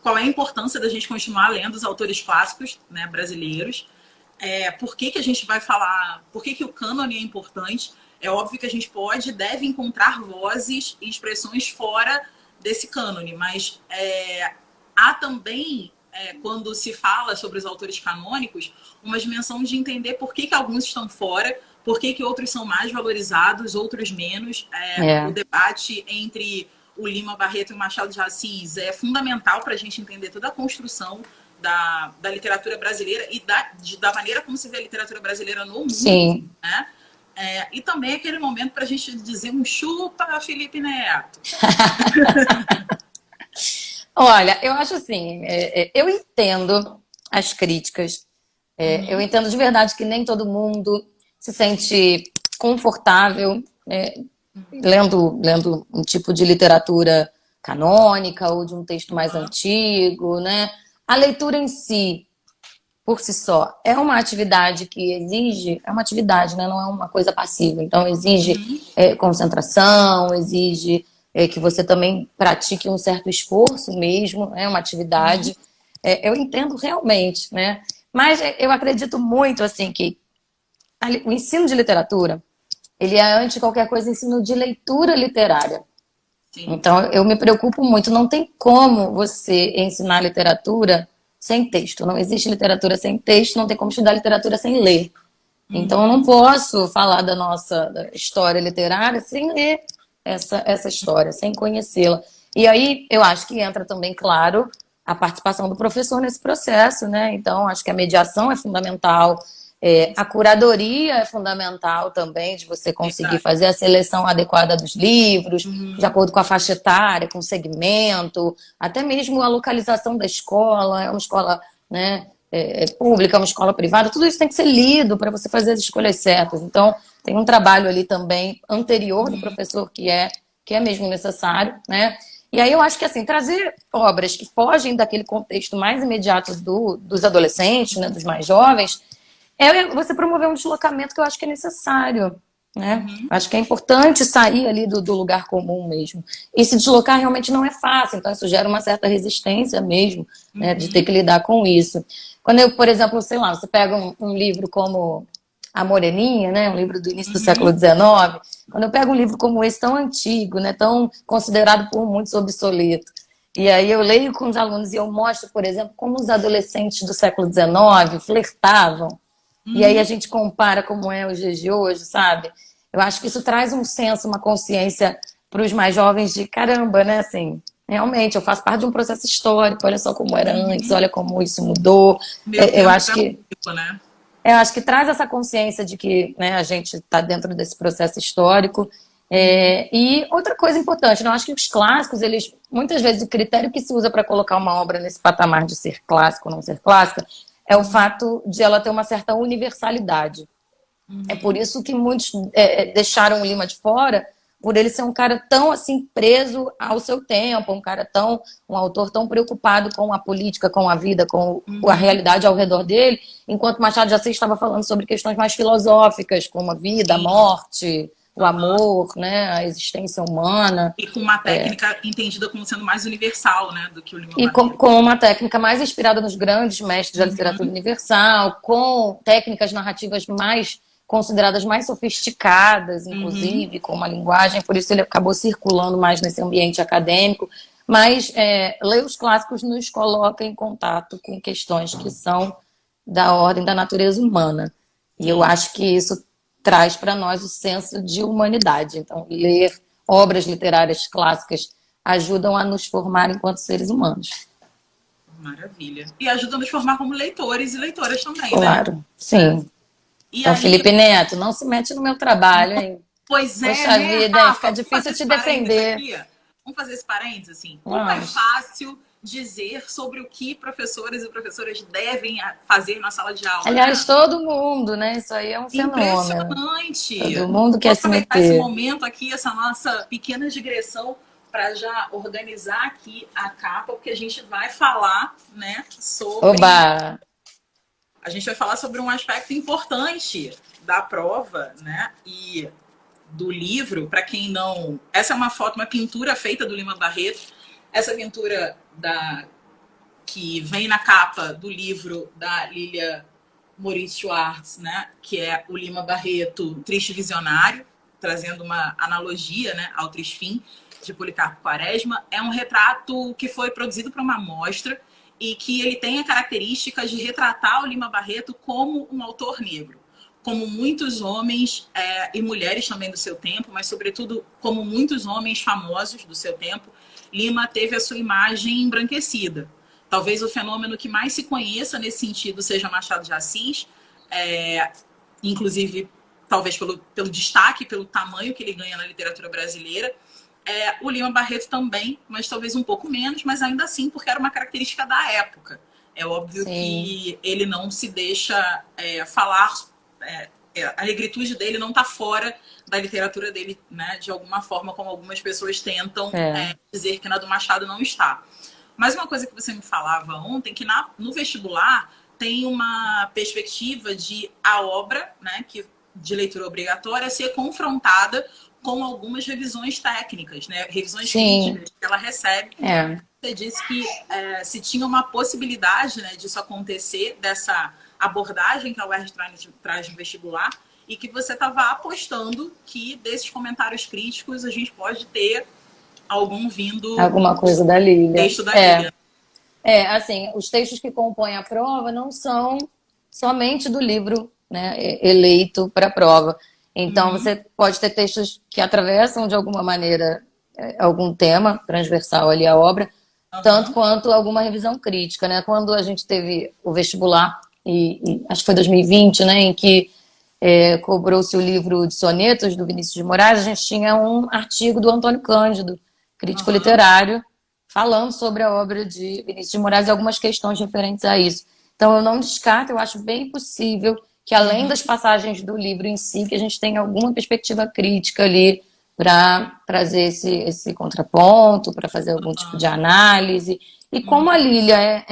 qual é a importância da gente continuar lendo os autores clássicos, né, brasileiros. Por que, que a gente vai falar, por que, que o cânone é importante? É óbvio que a gente pode e deve encontrar vozes e expressões fora desse cânone, mas há também, quando se fala sobre os autores canônicos, uma dimensão de entender por que, que alguns estão fora, por que, que outros são mais valorizados, outros menos. O É, debate entre o Lima Barreto e o Machado de Assis é fundamental para a gente entender toda a construção da literatura brasileira e da maneira como se vê a literatura brasileira no mundo, sim, né? E também aquele momento para a gente dizer um chupa, Felipe Neto. Olha, eu acho assim, eu entendo as críticas, eu entendo de verdade que nem todo mundo se sente confortável lendo um tipo de literatura canônica ou de um texto mais antigo, né? A leitura em si, por si só, é uma atividade que exige, é uma atividade, né? Não é uma coisa passiva. Então, exige concentração, exige que você também pratique um certo esforço mesmo, é uma atividade. Eu entendo realmente, né? Mas eu acredito muito, assim, que o ensino de literatura, ele é, antes de qualquer coisa, ensino de leitura literária. Sim. Então, eu me preocupo muito. Não tem como você ensinar literatura sem texto. Não existe literatura sem texto, não tem como estudar literatura sem ler. Então, eu não posso falar da nossa história literária sem ler essa história, sem conhecê-la. E aí, eu acho que entra também, claro, a participação do professor nesse processo, né? Então, acho que a mediação é fundamental. A curadoria é fundamental também, de você conseguir fazer a seleção adequada dos livros, de acordo com a faixa etária, com o segmento, até mesmo a localização da escola, é uma escola, né, pública, é uma escola privada, tudo isso tem que ser lido para você fazer as escolhas certas. Então, tem um trabalho ali também anterior do professor que é mesmo necessário, né? E aí eu acho que, assim, trazer obras que fogem daquele contexto mais imediato dos adolescentes, né, dos mais jovens, você promover um deslocamento que eu acho que é necessário, né? Acho que é importante sair ali do lugar comum mesmo. E se deslocar realmente não é fácil, então isso gera uma certa resistência mesmo, né, de ter que lidar com isso. Quando eu, por exemplo, sei lá, você pega um livro como A Moreninha, né, um livro do início do século XIX, quando eu pego um livro como esse, tão antigo, né, tão considerado por muitos obsoleto, e aí eu leio com os alunos e eu mostro, por exemplo, como os adolescentes do século XIX flertavam, e aí a gente compara como é os dias de hoje, sabe? Eu acho que isso traz um senso, uma consciência para os mais jovens de caramba, né? Assim, realmente, eu faço parte de um processo histórico, olha só como era antes, olha como isso mudou. Eu acho que né? eu acho que traz essa consciência de que, né, a gente está dentro desse processo histórico. E outra coisa importante, eu acho que os clássicos, eles, muitas vezes, o critério que se usa para colocar uma obra nesse patamar de ser clássico ou não ser clássica é o fato de ela ter uma certa universalidade. É por isso que muitos deixaram o Lima de fora, por ele ser um cara tão assim preso ao seu tempo, um autor tão preocupado com a política, com a vida, com a realidade ao redor dele, enquanto Machado de Assis estava falando sobre questões mais filosóficas, como a vida, a morte, o amor, né, a existência humana. E com uma técnica entendida como sendo mais universal, né, do que o Lima E Barreto. com uma técnica mais inspirada nos grandes mestres da literatura universal, com técnicas narrativas mais consideradas mais sofisticadas, inclusive, com uma linguagem, por isso ele acabou circulando mais nesse ambiente acadêmico. Mas ler os clássicos nos coloca em contato com questões que são da ordem da natureza humana. E eu acho que isso traz para nós o senso de humanidade. Então, ler obras literárias clássicas ajudam a nos formar enquanto seres humanos. Maravilha. E ajuda a nos formar como leitores e leitoras também, claro, né? Sim. E então, aí... Felipe Neto, não se mete no meu trabalho, hein? Pois é, Poxa né? vida, hein? Fica difícil te defender. Vamos fazer esse parênteses, assim. Como é fácil dizer sobre o que professores e professoras devem fazer na sala de aula. Aliás, todo mundo, né? Isso aí é um fenômeno. Impressionante. Todo mundo quer se meter. Esse momento aqui, essa nossa pequena digressão, para já organizar aqui a capa, porque a gente vai falar, né, sobre... Oba! A gente vai falar sobre um aspecto importante da prova, né, e do livro, para quem não... Essa é uma foto, uma pintura feita do Lima Barreto. Essa pintura que vem na capa do livro da Lilia Moritz Schwartz, né, que é o Lima Barreto, Triste Visionário, trazendo uma analogia, né, ao Triste Fim, de Policarpo Quaresma. É um retrato que foi produzido para uma mostra e que ele tem a característica de retratar o Lima Barreto como um autor negro. Como muitos homens e mulheres também do seu tempo, mas sobretudo como muitos homens famosos do seu tempo, Lima teve a sua imagem embranquecida. Talvez o fenômeno que mais se conheça nesse sentido seja Machado de Assis, inclusive talvez pelo destaque, pelo tamanho que ele ganha na literatura brasileira. O Lima Barreto também, mas talvez um pouco menos, mas ainda assim, porque era uma característica da época. É óbvio Sim. que ele não se deixa falar, a negritude dele não está fora da literatura dele, né, de alguma forma, como algumas pessoas tentam dizer que na do Machado não está. Mas uma coisa que você me falava ontem, que no vestibular tem uma perspectiva de a obra, né, de leitura obrigatória ser confrontada com algumas revisões técnicas, né, revisões críticas que ela recebe. Você disse que se tinha uma possibilidade, né, disso acontecer, dessa abordagem que a UERJ traz no vestibular, e que você estava apostando que desses comentários críticos a gente pode ter alguma coisa da Lília. Texto da Lília. Assim, os textos que compõem a prova não são somente do livro, né, eleito para a prova. Então, você pode ter textos que atravessam de alguma maneira algum tema transversal ali à obra, tanto quanto alguma revisão crítica, né? Quando a gente teve o vestibular, e acho que foi 2020, né, em que cobrou-se o livro de sonetos do Vinícius de Moraes, a gente tinha um artigo do Antônio Cândido, crítico literário, falando sobre a obra de Vinícius de Moraes e algumas questões referentes a isso. Então, eu não descarto, eu acho bem possível que, além das passagens do livro em si, que a gente tenha alguma perspectiva crítica ali para trazer esse contraponto, para fazer algum tipo de análise. E como a Lília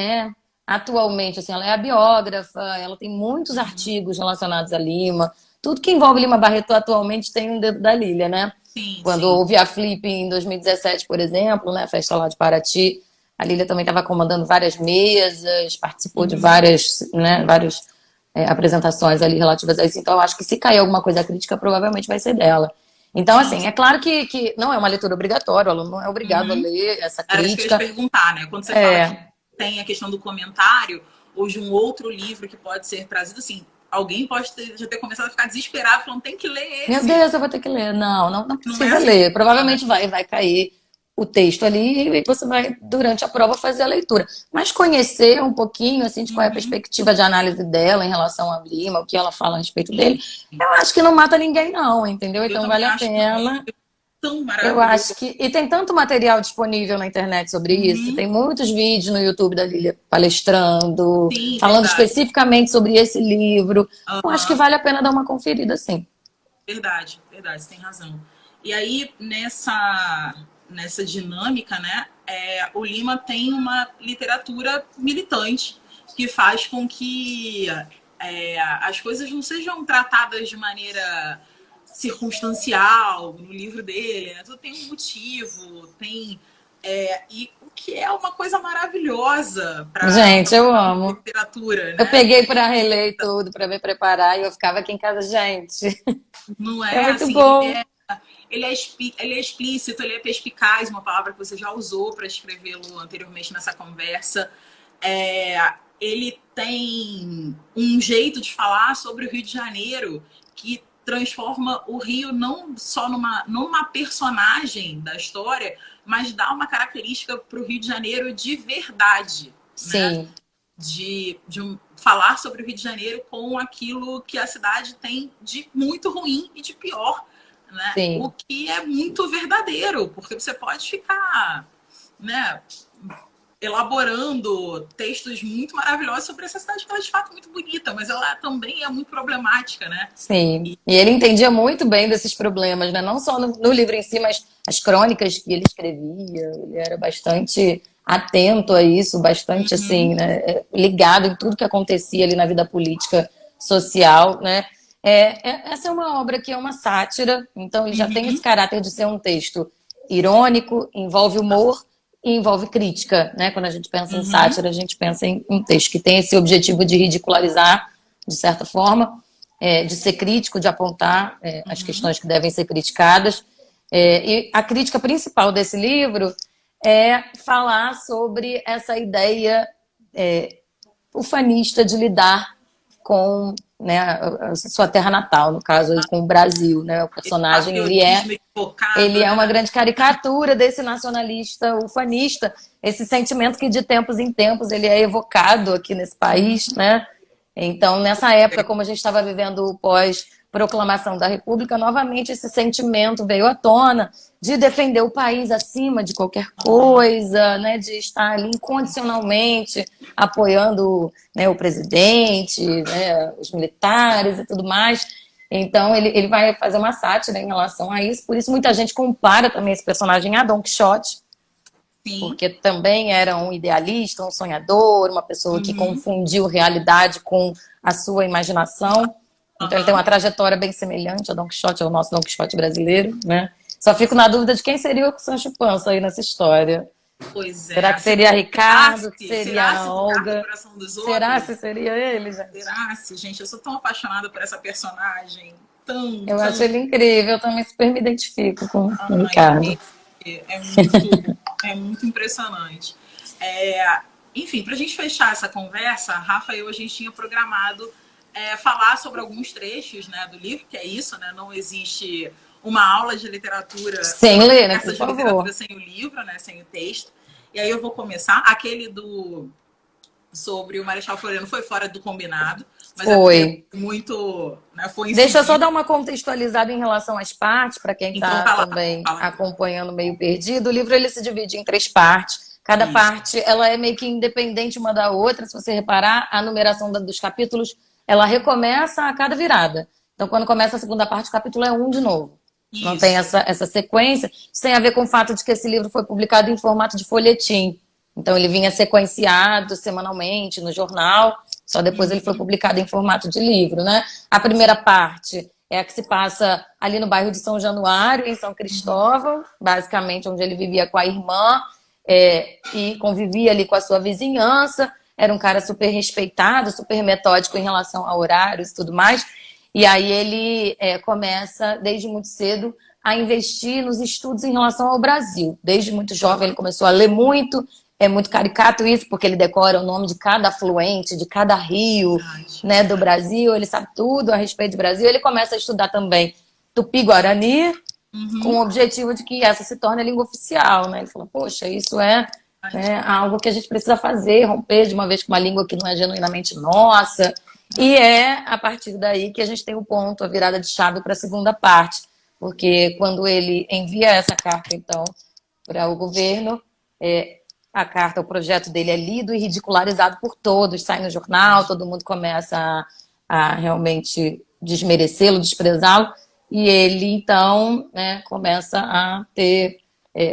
atualmente, assim, ela é a biógrafa, ela tem muitos artigos relacionados a Lima, tudo que envolve Lima Barreto atualmente tem um dedo da Lília, né? Quando houve a Flip em 2017, por exemplo, né, a festa lá de Paraty, a Lília também estava comandando várias mesas, participou de várias apresentações ali relativas a isso. Então, eu acho que se cair alguma coisa crítica, provavelmente vai ser dela. Então, assim, é claro que não é uma leitura obrigatória, o aluno não é obrigado a ler essa crítica. Era isso que eu ia te perguntar, né? Quando você fala que tem a questão do comentário, ou de um outro livro que pode ser trazido, assim, alguém pode já ter começado a ficar desesperado, falando, tem que ler esse. Meu Deus, eu vou ter que ler. Não precisa ler. Provavelmente vai cair o texto ali e você vai, durante a prova, fazer a leitura. Mas conhecer um pouquinho, assim, de qual é a perspectiva de análise dela em relação a Lima, o que ela fala a respeito dele, eu acho que não mata ninguém, não, entendeu? Então vale a pena. Tão maravilhoso. Eu acho que... E tem tanto material disponível na internet sobre isso. Tem muitos vídeos no YouTube da Lília palestrando, falando especificamente sobre esse livro. Eu acho que vale a pena dar uma conferida, sim. Verdade, você tem razão. E aí, nessa dinâmica, né, o Lima tem uma literatura militante que faz com que as coisas não sejam tratadas de maneira circunstancial no livro dele, né? Tudo tem um motivo, e o que é uma coisa maravilhosa para gente, eu amo literatura, né? Eu peguei para reler tudo, para me preparar, e eu ficava aqui em casa, gente. Não é muito assim, bom. Ele é explícito, ele é perspicaz, uma palavra que você já usou para escrevê-lo anteriormente nessa conversa. Ele tem um jeito de falar sobre o Rio de Janeiro que transforma o Rio não só numa personagem da história, mas dá uma característica para o Rio de Janeiro de verdade. Sim. Né? De falar sobre o Rio de Janeiro com aquilo que a cidade tem de muito ruim e de pior. Né? Sim. O que é muito verdadeiro, porque você pode ficar, né, elaborando textos muito maravilhosos sobre essa cidade que ela é de fato muito bonita, mas ela também é muito problemática, né? Sim, e ele entendia muito bem desses problemas, né? Não só no livro em si, mas as crônicas que ele escrevia, ele era bastante atento a isso, bastante assim, né, ligado em tudo que acontecia ali na vida política, social, né? Essa é uma obra que é uma sátira, então ele já tem esse caráter de ser um texto irônico, envolve humor e envolve crítica, né? Quando a gente pensa em sátira, a gente pensa em um texto que tem esse objetivo de ridicularizar, de certa forma, de ser crítico, de apontar as questões que devem ser criticadas. E a crítica principal desse livro é falar sobre essa ideia ufanista de lidar com, né, a sua terra natal, no caso, com o Brasil, né? O personagem, ele é uma grande caricatura desse nacionalista ufanista, esse sentimento que de tempos em tempos ele é evocado aqui nesse país, né? Então, nessa época, como a gente estava vivendo o proclamação da República, novamente esse sentimento veio à tona de defender o país acima de qualquer coisa, né, de estar ali incondicionalmente apoiando, né, o presidente, né, os militares e tudo mais. Então ele vai fazer uma sátira em relação a isso, por isso muita gente compara também esse personagem a Don Quixote, Sim. porque também era um idealista, um sonhador, uma pessoa que confundiu realidade com a sua imaginação. Então ele tem uma trajetória bem semelhante a Don Quixote, ao nosso Don Quixote brasileiro, né? Só fico na dúvida de quem seria o Sancho Panza aí nessa história. Pois é. Será que seria Ricardo? Seria a Olga? Será se seria ele, gente? Será se, gente? Eu sou tão apaixonada por essa personagem. Eu acho ele incrível, eu também super me identifico com o Ricardo. É muito impressionante. Enfim, para a gente fechar essa conversa, a Rafa e eu, a gente tinha programado falar sobre alguns trechos, né, do livro, que é isso, né? Não existe uma aula de literatura sem ler, né, por favor. Literatura sem o livro, né, sem o texto. E aí eu vou começar. Aquele sobre o Marechal Floriano foi fora do combinado. Mas foi muito, né, foi Deixa eu só dar uma contextualizada em relação às partes, para quem está então, também acompanhando meio perdido. O livro ele se divide em 3 partes. Cada parte ela é meio que independente uma da outra. Se você reparar, a numeração dos capítulos ela recomeça a cada virada. Então, quando começa a segunda parte, o capítulo é 1 de novo. Isso. Não tem essa sequência. Isso tem a ver com o fato de que esse livro foi publicado em formato de folhetim. Então, ele vinha sequenciado semanalmente no jornal. Só depois ele foi publicado em formato de livro, né? A primeira parte é a que se passa ali no bairro de São Januário, em São Cristóvão, basicamente onde ele vivia com a irmã e convivia ali com a sua vizinhança. Era um cara super respeitado, super metódico em relação a horários e tudo mais. E aí ele começa, desde muito cedo, a investir nos estudos em relação ao Brasil. Desde muito jovem ele começou a ler muito. É muito caricato isso, porque ele decora o nome de cada afluente, de cada rio, né, do Brasil. Ele sabe tudo a respeito do Brasil. Ele começa a estudar também Tupi-Guarani, com o objetivo de que essa se torne a língua oficial, né? Ele falou, poxa, isso é algo que a gente precisa fazer, romper de uma vez com uma língua que não é genuinamente nossa. E é a partir daí que a gente tem o ponto, a virada de chave para a segunda parte. Porque quando ele envia essa carta, então, para o governo, a carta, o projeto dele é lido e ridicularizado por todos, sai no jornal, todo mundo começa a realmente desmerecê-lo, desprezá-lo, e ele, então, né, começa a ter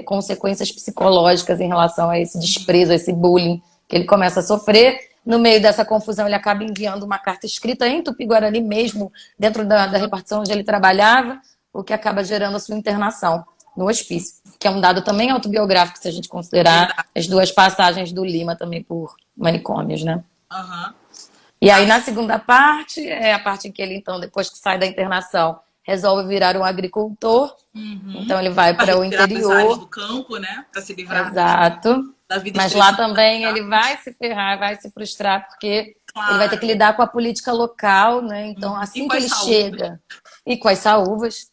consequências psicológicas em relação a esse desprezo, a esse bullying que ele começa a sofrer. No meio dessa confusão, ele acaba enviando uma carta escrita em Tupi-Guarani mesmo, dentro da repartição onde ele trabalhava, o que acaba gerando a sua internação no hospício, que é um dado também autobiográfico, se a gente considerar as 2 passagens do Lima também por manicômios, né? E aí, na segunda parte, é a parte em que ele, então, depois que sai da internação, resolve virar um agricultor. Então, ele vai para o interior. Áreas do campo, né? Para se livrar da vida. Mas lá também ele vai se ferrar, vai se frustrar, porque ele vai ter que lidar com a política local, né? Então, assim que ele chega... E com as saúvas...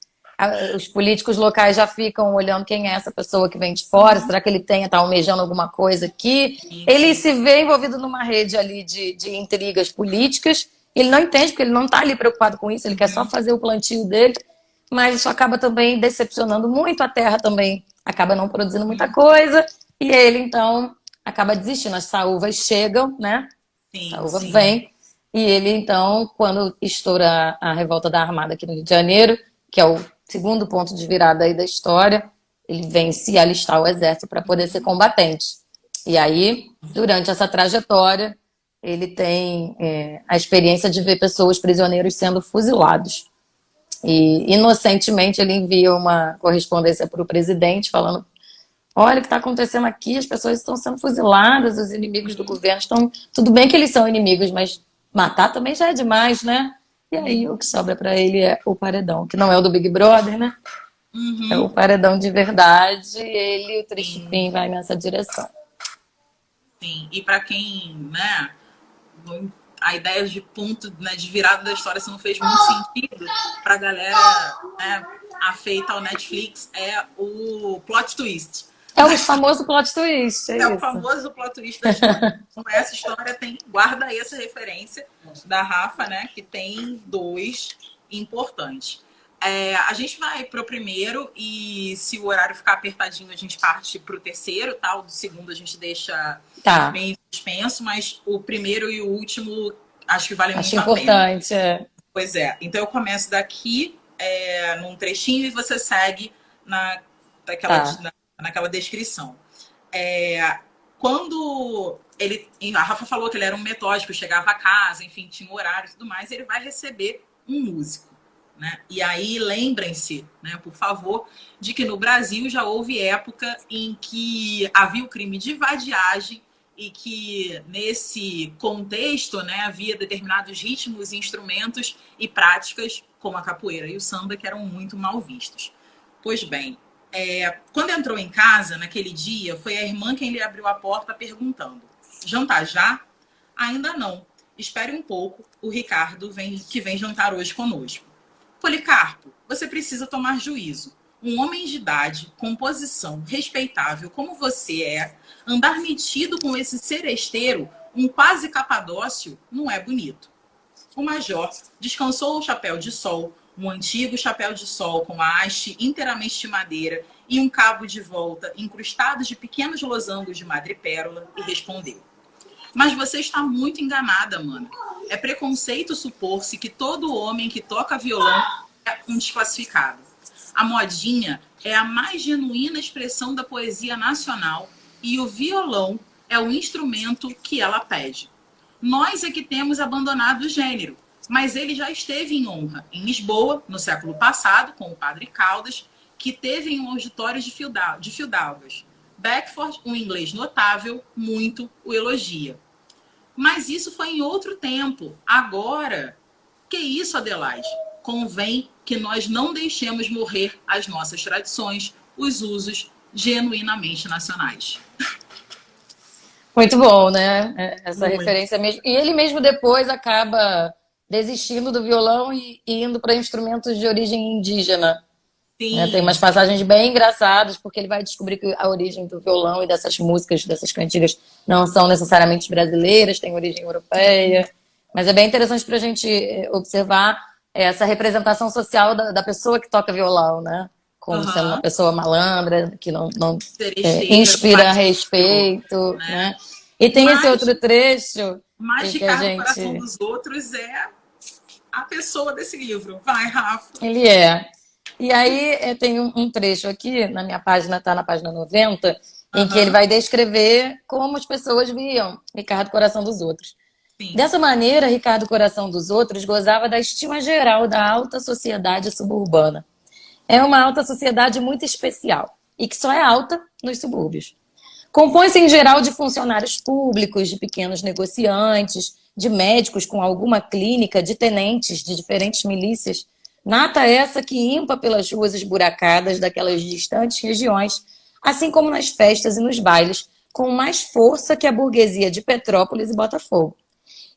Os políticos locais já ficam olhando quem é essa pessoa que vem de fora, será que ele está almejando alguma coisa aqui? Ele se vê envolvido numa rede ali de intrigas políticas, ele não entende, porque ele não está ali preocupado com isso, ele quer só fazer o plantio dele, mas isso acaba também decepcionando muito, a terra também acaba não produzindo muita coisa, e ele então acaba desistindo, as saúvas chegam, né? A saúva vem, e ele então, quando estoura a revolta da Armada aqui no Rio de Janeiro, que é o segundo ponto de virada aí da história, ele vem se alistar ao exército para poder ser combatente. E aí, durante essa trajetória, ele tem a experiência de ver pessoas, prisioneiros, sendo fuzilados. E, inocentemente, ele envia uma correspondência para o presidente, falando, olha o que está acontecendo aqui, as pessoas estão sendo fuziladas, os inimigos do governo estão... Tudo bem que eles são inimigos, mas matar também já é demais, né? E aí o que sobra para ele é o paredão, que não é o do Big Brother, né? É o paredão de verdade, e ele, o triste fim, vai nessa direção. Sim, e para quem, né, a ideia de ponto, né, de virada da história, se não fez muito sentido para a galera, né, afeita ao Netflix, é o plot twist. É o famoso plot twist, o famoso plot twist da história. Então, essa história guarda aí essa referência da Rafa, né? Que tem 2. importante. A gente vai para o primeiro e se o horário ficar apertadinho, a gente parte para o terceiro, tá? O do segundo a gente deixa bem suspenso, mas o primeiro e o último acho que vale muito a pena. Acho importante, Pois é. Então eu começo daqui, num trechinho, e você segue naquela descrição. Quando a Rafa falou que ele era um metódico, chegava a casa, enfim, tinha horário e tudo mais, ele vai receber um músico. Né? E aí lembrem-se, né, por favor, de que no Brasil já houve época em que havia o crime de vadiagem e que nesse contexto, né, havia determinados ritmos, instrumentos e práticas como a capoeira e o samba que eram muito mal vistos. Pois bem, quando entrou em casa naquele dia, foi a irmã quem lhe abriu a porta perguntando: jantar já? Ainda não. Espere um pouco, o Ricardo que vem jantar hoje conosco. Policarpo, você precisa tomar juízo. Um homem de idade, com posição respeitável como você andar metido com esse seresteiro, um quase capadócio, não é bonito. O major descansou o chapéu de sol, um antigo chapéu de sol com a haste inteiramente de madeira e um cabo de volta incrustado de pequenos losangos de madrepérola e respondeu: mas você está muito enganada, mana. É preconceito supor-se que todo homem que toca violão é um desclassificado. A modinha é a mais genuína expressão da poesia nacional e o violão é o instrumento que ela pede. Nós é que temos abandonado o gênero, mas ele já esteve em honra em Lisboa, no século passado, com o padre Caldas, que teve em um auditório de fidalgas. Beckford, um inglês notável, muito o elogia. Mas isso foi em outro tempo. Agora, que isso, Adelaide? Convém que nós não deixemos morrer as nossas tradições, os usos genuinamente nacionais. Muito bom, né? Essa referência mesmo. E ele mesmo depois acaba desistindo do violão e indo para instrumentos de origem indígena. Tem umas passagens bem engraçadas, porque ele vai descobrir que a origem do violão e dessas músicas, dessas cantigas, não são necessariamente brasileiras, têm origem europeia. Mas é bem interessante para a gente observar essa representação social da pessoa que toca violão, né? Como sendo uma pessoa malandra, que não inspira respeito, né? E tem esse outro trecho... Mas Ricardo, o coração dos outros é a pessoa desse livro. Vai, Rafa. Ele é. E aí tem um trecho aqui, na minha página, está na página 90, em que ele vai descrever como as pessoas viam Ricardo Coração dos Outros. Sim. Dessa maneira, Ricardo Coração dos Outros gozava da estima geral da alta sociedade suburbana. É uma alta sociedade muito especial e que só é alta nos subúrbios. Compõe-se em geral de funcionários públicos, de pequenos negociantes, de médicos com alguma clínica, de tenentes de diferentes milícias. Nata essa que impa pelas ruas esburacadas daquelas distantes regiões, assim como nas festas e nos bailes, com mais força que a burguesia de Petrópolis e Botafogo.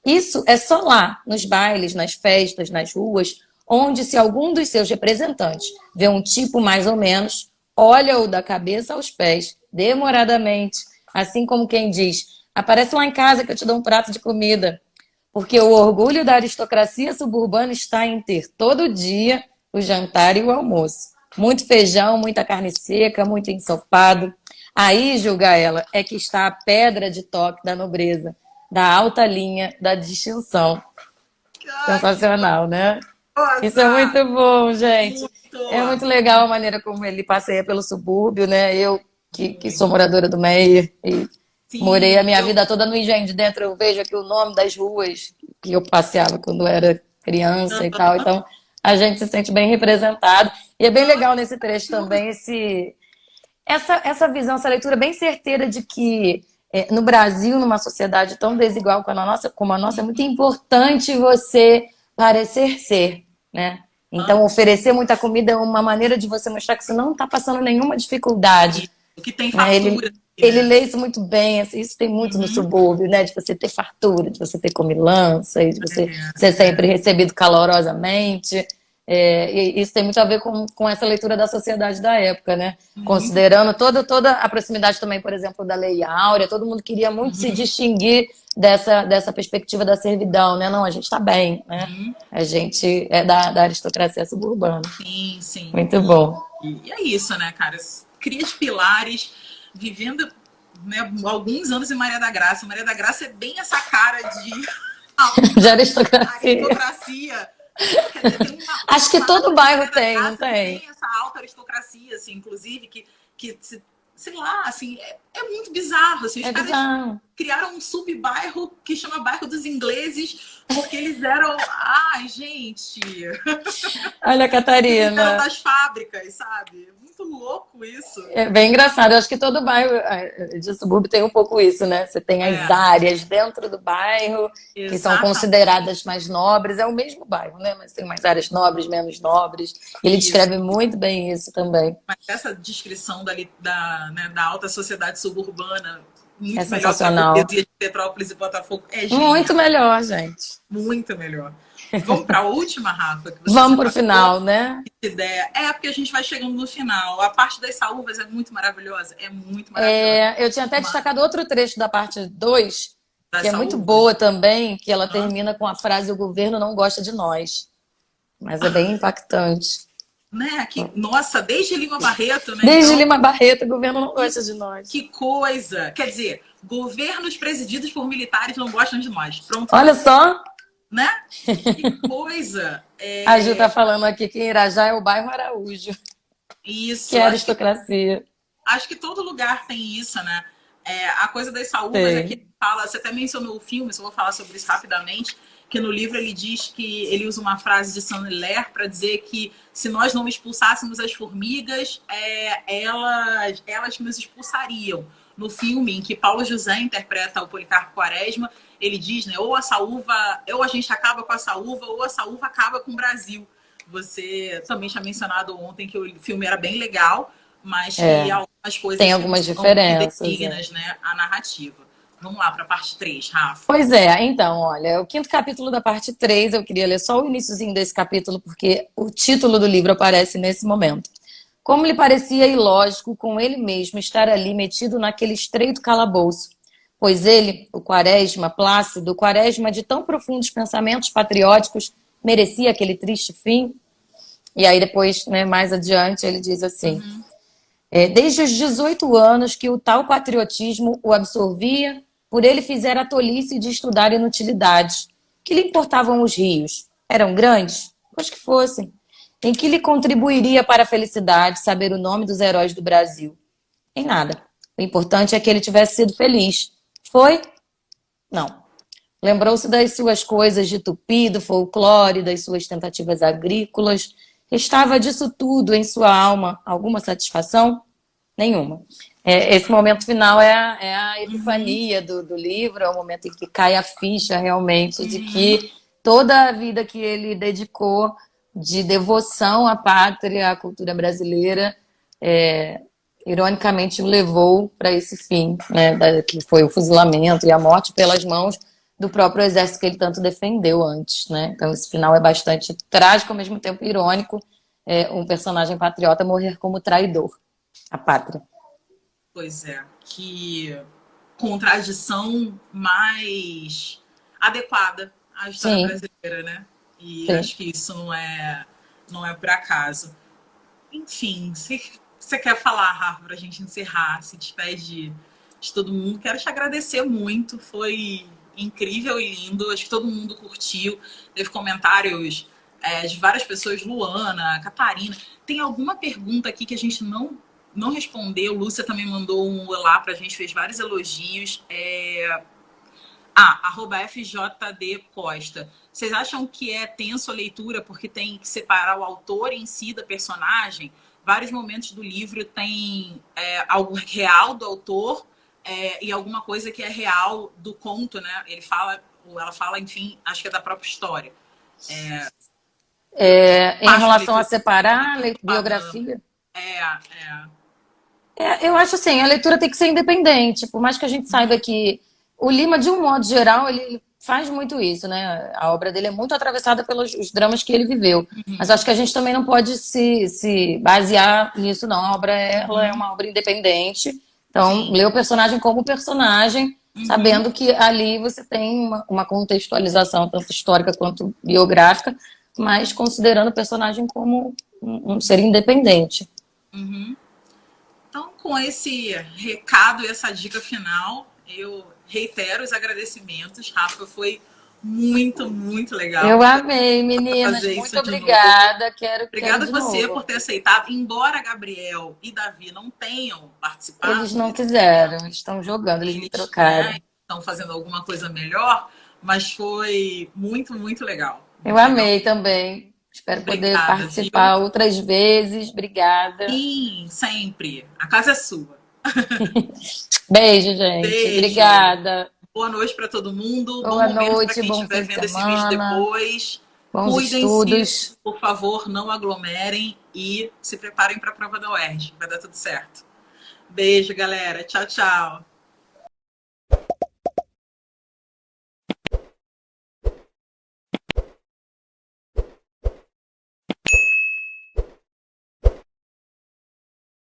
Isso é só lá, nos bailes, nas festas, nas ruas, onde se algum dos seus representantes vê um tipo mais ou menos, olha-o da cabeça aos pés, demoradamente, assim como quem diz: aparece lá em casa que eu te dou um prato de comida. Porque o orgulho da aristocracia suburbana está em ter todo dia o jantar e o almoço. Muito feijão, muita carne seca, muito ensopado. Aí, julga ela, é que está a pedra de toque da nobreza, da alta linha, da distinção. Sensacional, né? Nossa, isso é muito bom, gente. Muito. É muito legal a maneira como ele passeia pelo subúrbio, né? Eu, que sou moradora do Meier e morei a minha vida toda no Engenho de Dentro, eu vejo aqui o nome das ruas que eu passeava quando era criança e tal. Então, a gente se sente bem representado. E é bem legal nesse trecho também essa visão, essa leitura bem certeira de que no Brasil, numa sociedade tão desigual como a nossa, é muito importante você parecer ser, né? Então, oferecer muita comida é uma maneira de você mostrar que você não está passando nenhuma dificuldade. Que tem fartura. Ele lê isso muito bem, assim, isso tem muito no subúrbio, né? De você ter fartura, de você ter comilança, e de você ser sempre recebido calorosamente. E isso tem muito a ver com essa leitura da sociedade da época, né? Considerando toda a proximidade também, por exemplo, da Lei Áurea, todo mundo queria muito se distinguir dessa perspectiva da servidão, né? Não, a gente está bem, né? A gente é da aristocracia suburbana. Sim, sim. Muito bom. E é isso, né, cara? Cria de pilares, vivendo, né, alguns anos em Maria da Graça. Maria da Graça é bem essa cara de aristocracia. Quer dizer, tem acho que todo bairro tem, não tem? Tem essa alta aristocracia, assim, inclusive, que sei lá, assim, é muito bizarro. Assim, os caras bizarro. criaram um sub-bairro que chama Bairro dos Ingleses, porque eles eram... Ai, gente! Olha, Catarina. Eles eram das fábricas, sabe? Muito louco isso. É bem engraçado. Eu acho que todo bairro de subúrbio tem um pouco isso, né? Você tem as áreas dentro do bairro que são consideradas mais nobres. É o mesmo bairro, né? Mas tem mais áreas nobres, menos nobres. Ele descreve muito bem isso também. Mas essa descrição da alta sociedade suburbana, muito é melhor sensacional. que a de Petrópolis e Botafogo. É genial. Muito melhor, gente. Muito melhor. Vamos para a última, Rafa? Vamos para o final, né? Ideia. Porque a gente vai chegando no final. A parte das saúvas é muito maravilhosa. É muito maravilhosa. Eu tinha até destacado outro trecho da parte 2, que é muito boa também, que ela termina com a frase: o governo não gosta de nós. Mas é bem impactante. Né? Nossa, desde Lima Barreto, né? Desde Lima Barreto, o governo não gosta de nós. Que coisa! Quer dizer, governos presididos por militares não gostam de nós. Pronto. Olha só! Né? Que coisa! A Ju tá falando aqui que Irajá é o bairro Araújo. Isso. Que é aristocracia. Acho que todo lugar tem isso, né? A coisa das saúvas aqui fala, você até mencionou o filme, só vou falar sobre isso rapidamente, que no livro ele diz que ele usa uma frase de Saint-Hilaire para dizer que se nós não expulsássemos as formigas, elas nos expulsariam. No filme em que Paulo José interpreta o Policarpo Quaresma, ele diz, né, ou a gente acaba com a saúva, ou a saúva acaba com o Brasil. Você também tinha mencionado ontem que o filme era bem legal, mas que algumas coisas tem algumas diferenças, dignas, né, a narrativa. Vamos lá para a parte 3, Rafa. Pois é, então, olha, o 5º capítulo da parte 3, eu queria ler só o iniciozinho desse capítulo, porque o título do livro aparece nesse momento. Como lhe parecia ilógico com ele mesmo estar ali metido naquele estreito calabouço, pois ele, o Quaresma plácido, o Quaresma de tão profundos pensamentos patrióticos, merecia aquele triste fim? E aí depois, né, mais adiante, ele diz assim: desde os 18 anos que o tal patriotismo o absorvia, por ele fizera a tolice de estudar inutilidades. Que lhe importavam os rios? Eram grandes? Pois que fossem. Em que lhe contribuiria para a felicidade saber o nome dos heróis do Brasil? Em nada. O importante é que ele tivesse sido feliz. Foi? Não. Lembrou-se das suas coisas de tupi, do folclore, das suas tentativas agrícolas. Restava disso tudo em sua alma alguma satisfação? Nenhuma. Esse momento final é a epifania do livro, é o momento em que cai a ficha realmente de que toda a vida que ele dedicou de devoção à pátria, à cultura brasileira, ironicamente o levou para esse fim, né, que foi o fuzilamento e a morte pelas mãos do próprio exército que ele tanto defendeu antes, né? Então esse final é bastante trágico, ao mesmo tempo irônico, um personagem patriota morrer como traidor à pátria. Pois é, que contradição mais adequada à história brasileira, né? E acho que isso não é por acaso. Enfim, você quer falar, Rafa, para a gente encerrar, se despede de todo mundo? Quero te agradecer muito, foi incrível e lindo, acho que todo mundo curtiu, teve comentários de várias pessoas, Luana, Catarina. Tem alguma pergunta aqui que a gente não respondeu? Lúcia também mandou um olá pra gente, fez vários elogios. @FJD Costa. Vocês acham que é tenso a leitura porque tem que separar o autor em si da personagem? Vários momentos do livro tem algo real do autor e alguma coisa que é real do conto, né? Ele fala, ou ela fala, enfim, acho que é da própria história. Em relação a separar a biografia? Eu acho assim, a leitura tem que ser independente, por mais que a gente saiba que o Lima, de um modo geral, ele faz muito isso, né? A obra dele é muito atravessada pelos os dramas que ele viveu. Mas acho que a gente também não pode se basear nisso, não. A obra ela é uma obra independente. Então, lê o personagem como personagem, Uhum, sabendo que ali você tem uma contextualização tanto histórica quanto biográfica, mas considerando o personagem como um ser independente. uhum. Então, com esse recado e essa dica final, eu reitero os agradecimentos. Rafa, foi muito, muito legal. Eu Espero amei, meninas. fazer Muito isso de novo. obrigada. Quero Obrigada a de você por novo. ter aceitado. Embora Gabriel e Davi não tenham Eles participado não desse momento, quiseram, eles estão jogando, eles me eles, né, trocaram. estão fazendo alguma coisa melhor, mas foi muito, muito legal. Eu Muito legal. amei também. Espero poder Obrigada, viu? participar outras vezes. Obrigada. Sim, sempre. A casa é sua. Beijo, gente. Beijo. Obrigada. Boa noite para todo mundo. Bom Boa momento para noite, quem bom estiver fim de vendo esse vídeo semana, depois. bons Cuidem-se, estudos. por favor, não aglomerem e se preparem para a prova da UERJ. Vai dar tudo certo. Beijo, galera. Tchau, tchau.